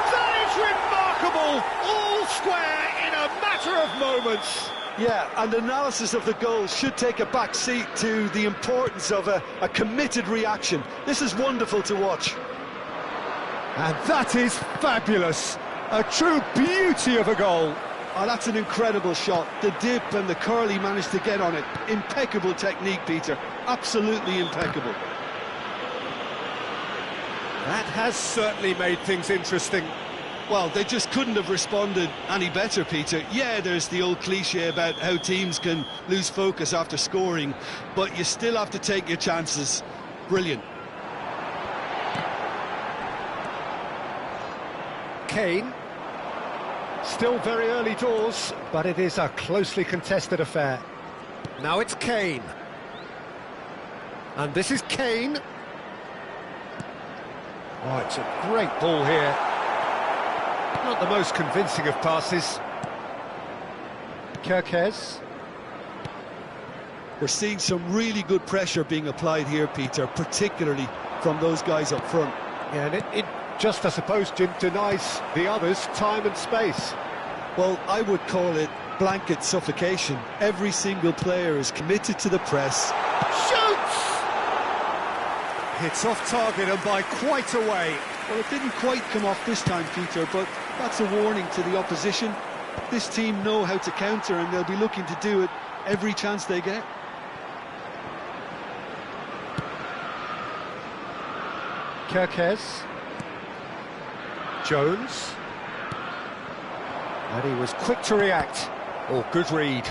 That is remarkable! All square in a matter of moments. Yeah, and analysis of the goal should take a back seat to the importance of a committed reaction. This is wonderful to watch. And that is fabulous. A true beauty of a goal. Oh, that's an incredible shot. The dip and the curl he managed to get on it. Impeccable technique, Peter. Absolutely impeccable. That has certainly made things interesting. Well, they just couldn't have responded any better, Peter. Yeah, there's the old cliche about how teams can lose focus after scoring, but you still have to take your chances. Brilliant. Kane. Still very early doors, but it is a closely contested affair. Now it's Kane. And this is Kane. Oh, it's a great ball here. Not the most convincing of passes. Kirkes. We're seeing some really good pressure being applied here, Peter, particularly from those guys up front. Yeah, and it just, I suppose, Jim, denies the others time and space. Well, I would call it blanket suffocation. Every single player is committed to the press. Shoots! Hits off target and by quite a way. Well, it didn't quite come off this time, Peter, but that's a warning to the opposition. This team know how to counter, and they'll be looking to do it every chance they get. Kirkes. Jones. And he was quick to react. Oh, good read.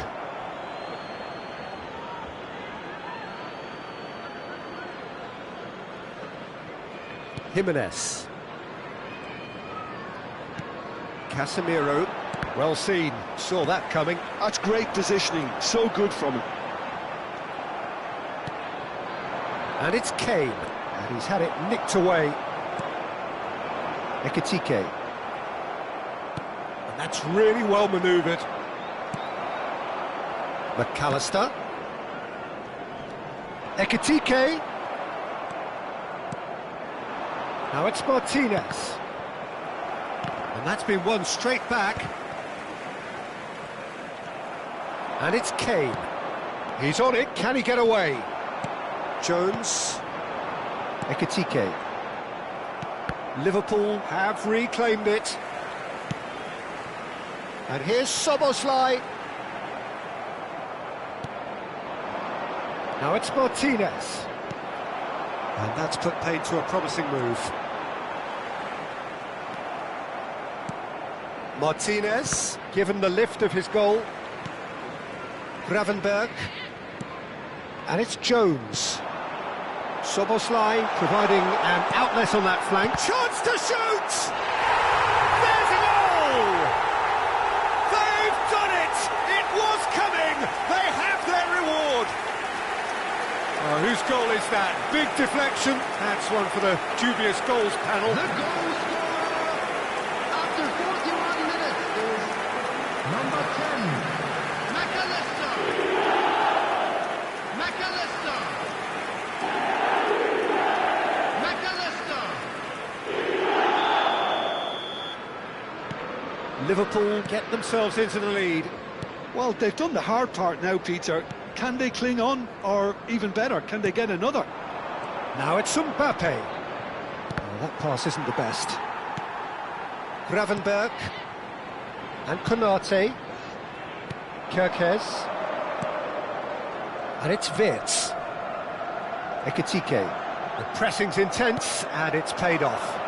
Jimenez. Casemiro. Well seen, saw that coming. That's great positioning, so good from him. And it's Kane, and he's had it nicked away. Ekitike. And that's really well manoeuvred. McAllister. Ekitike. Now it's Martinez. And that's been won straight back. And it's Kane. He's on it, can he get away? Jones. Ekitike. Liverpool have reclaimed it. And here's Szoboszlai. Now it's Martinez. And that's put paid to a promising move. Martinez, given the lift of his goal. Gravenberg. And it's Jones. Szoboszlai providing an outlet on that flank. Chance to shoot! There's a goal! They've done it! It was coming! They have their reward! Oh, whose goal is that? Big deflection. That's one for the dubious goals panel. The goal scorer after 41 minutes is number 10, McAllister. McAllister. McAllister. Liverpool get themselves into the lead. Well, they've done the hard part now, Peter. Can they cling on, or even better, can they get another? Now it's Mbappe. Oh, that pass isn't the best. Gravenberg. And Konate. Kerkez. And it's Wirtz. Ekitike. The pressing's intense, and it's paid off.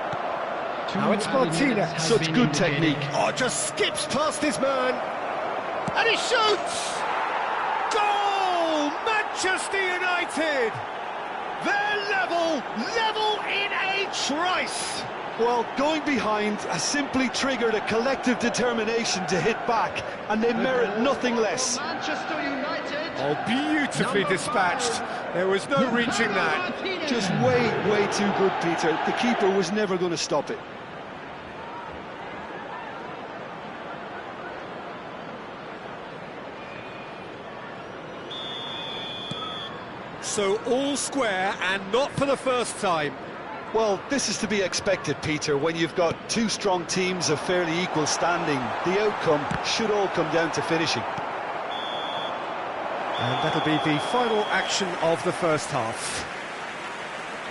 Now it's Martinez. Such good technique. Oh, just skips past his man. And he shoots! Goal! Manchester United! They're level in a trice! Well, going behind has simply triggered a collective determination to hit back, and they merit nothing less. Manchester United. Oh, beautifully dispatched. There was no reaching that. Just way too good, Peter. The keeper was never going to stop it. So all square, and not for the first time. Well, this is to be expected, Peter. When you've got two strong teams of fairly equal standing, the outcome should all come down to finishing. And that'll be the final action of the first half.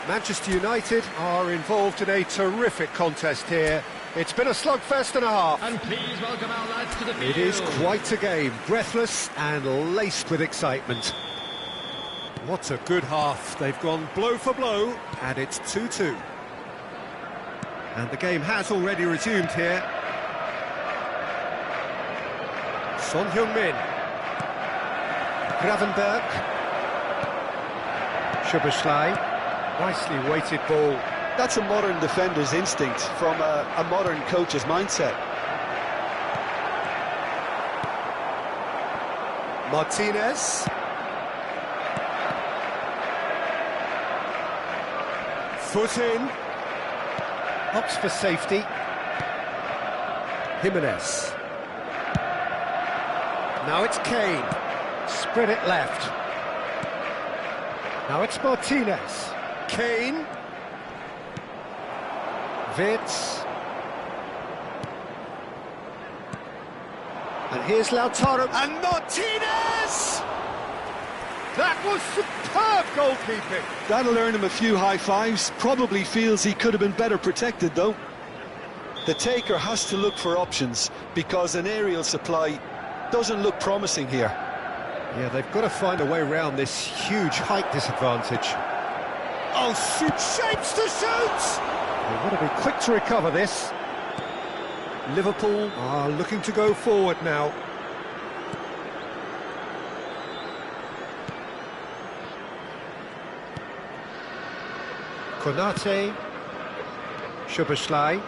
Manchester United are involved in a terrific contest here. It's been a slugfest and a half. And please welcome our lads to the field. It is quite a game, breathless and laced with excitement. What a good half. They've gone blow for blow, and it's 2-2. And the game has already resumed here. Son Heung-min. Gravenberg. Szoboszlai. Nicely weighted ball. That's a modern defender's instinct from a modern coach's mindset. Martinez. Foot in. Opts for safety. Jimenez. Now it's Kane. Spread it left. Now it's Martinez. Kane. Wirtz. And here's Lautaro. And Martinez! That was superb goalkeeping. That'll earn him a few high fives. Probably feels he could have been better protected, though. The taker has to look for options, because an aerial supply doesn't look promising here. Yeah, they've got to find a way around this huge height disadvantage. Oh, shoot, shapes to shoot! They've got to be quick to recover this. Liverpool are looking to go forward now. Konate. Szoboszlai.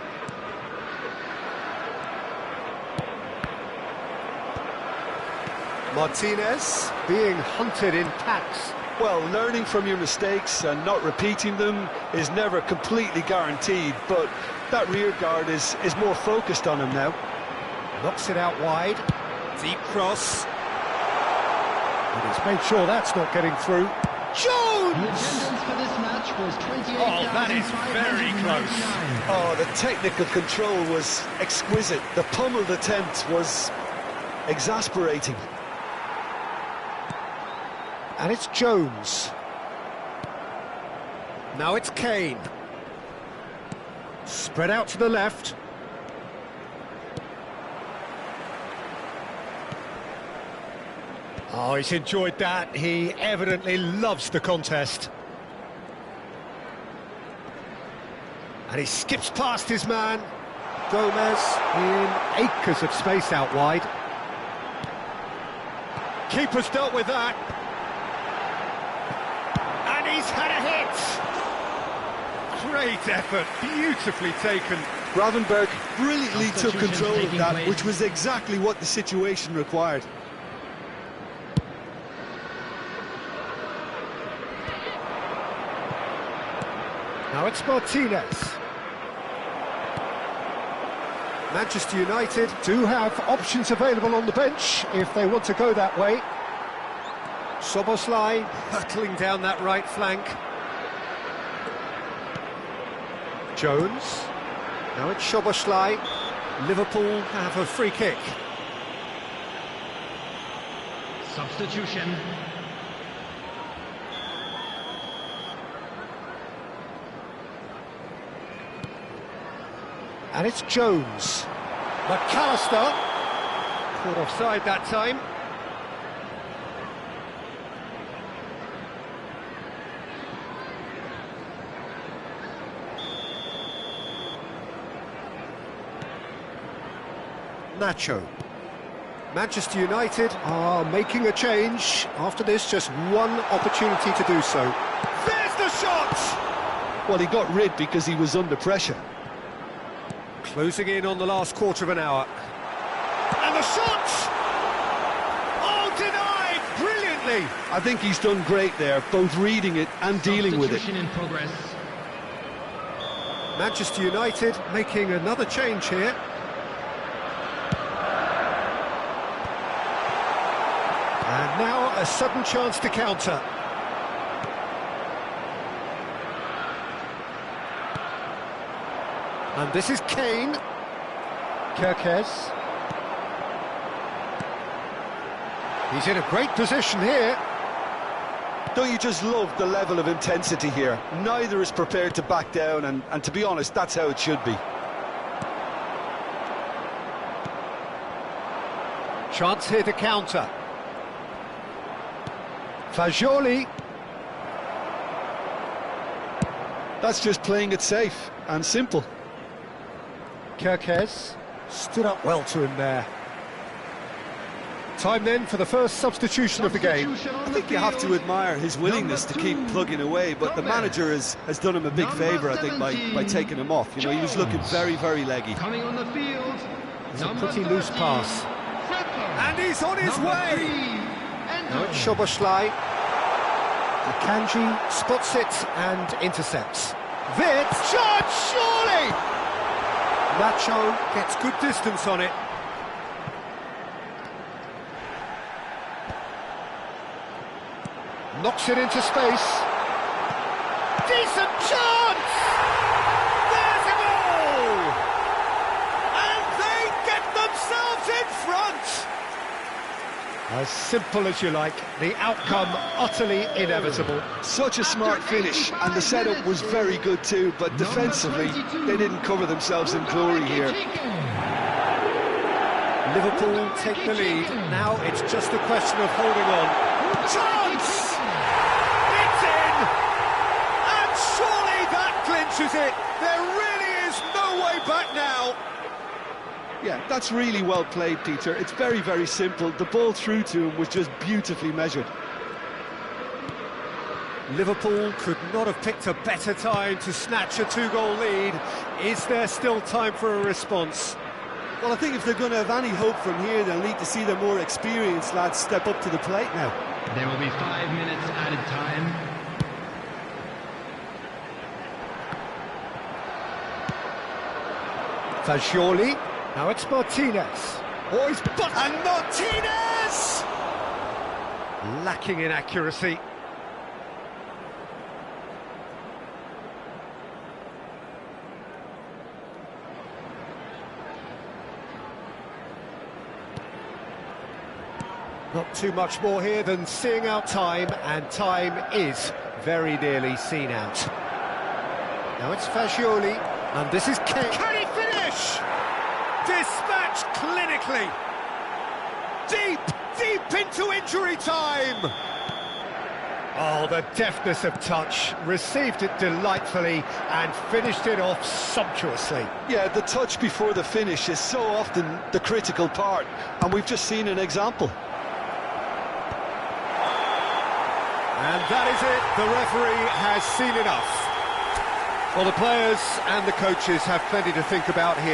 Martinez being hunted in packs. Well, learning from your mistakes and not repeating them is never completely guaranteed, but that rear guard is more focused on him now. Knocks it out wide. Deep cross. And he's made sure that's not getting through. The attendance for this match was 28,599. Oh, that is very close. Oh, the technical control was exquisite. The pummeled attempt was exasperating. And it's Jones. Now it's Kane. Spread out to the left. Oh, he's enjoyed that. He evidently loves the contest. And he skips past his man. Gomez in acres of space out wide. Keeper's dealt with that. And he's had a hit. Great effort, beautifully taken. Gravenberg brilliantly took control of that, which was exactly what the situation required. Now it's Martinez. Manchester United do have options available on the bench if they want to go that way. Szoboszlai hurtling down that right flank. Jones. Now it's Szoboszlai. Liverpool have a free kick. Substitution. And it's Jones. McAllister. Caught offside that time. Nacho. Manchester United are making a change. After this, just one opportunity to do so. There's the shot! Well, he got rid because he was under pressure. Closing in on the last quarter of an hour. And the shot! Oh, denied! Brilliantly! I think he's done great there, both reading it and dealing with it. Substitution in progress. Manchester United making another change here. And now a sudden chance to counter. And this is Kane. Kerkez. He's in a great position here. Don't you just love the level of intensity here? Neither is prepared to back down, and to be honest, that's how it should be. Chance here to counter. Fagioli. That's just playing it safe and simple. Kerkez stood up well to him there. Time then for the first substitution of the game. I think you have to admire his willingness to keep plugging away, but the manager has done him a big favour, I think, by taking him off. You know, he was looking very, very leggy. Coming on the field. It's a pretty loose pass. And he's on his way! Now it's Szoboszlai. Akanji spots it and intercepts. Vitz, shot, surely! Nacho gets good distance on it. Knocks it into space. Decent chance! There's a goal! And they get themselves in front! As simple as you like, the outcome utterly inevitable. Such a smart finish, and the setup was very good too, but defensively, they didn't cover themselves in glory here. Liverpool take the lead. Now it's just a question of holding on. Chance! It's in! And surely that clinches it. There really is no way back now. Yeah, that's really well played, Peter. It's very, very simple. The ball through to him was just beautifully measured. Liverpool could not have picked a better time to snatch a two-goal lead. Is there still time for a response? Well, I think if they're going to have any hope from here, they'll need to see their more experienced lads step up to the plate now. There will be 5 minutes added time. Fagioli. Now it's Martinez. Oh, he's and Martinez! Lacking in accuracy. Not too much more here than seeing out time, and time is very nearly seen out. Now it's Fagioli, and this is Kane. Can he finish? Dispatched clinically. Deep into injury time. Oh, the deftness of touch. Received it delightfully and finished it off sumptuously. Yeah, the touch before the finish is so often the critical part, and we've just seen an example. And that is it. The referee has seen enough. Well, the players and the coaches have plenty to think about here.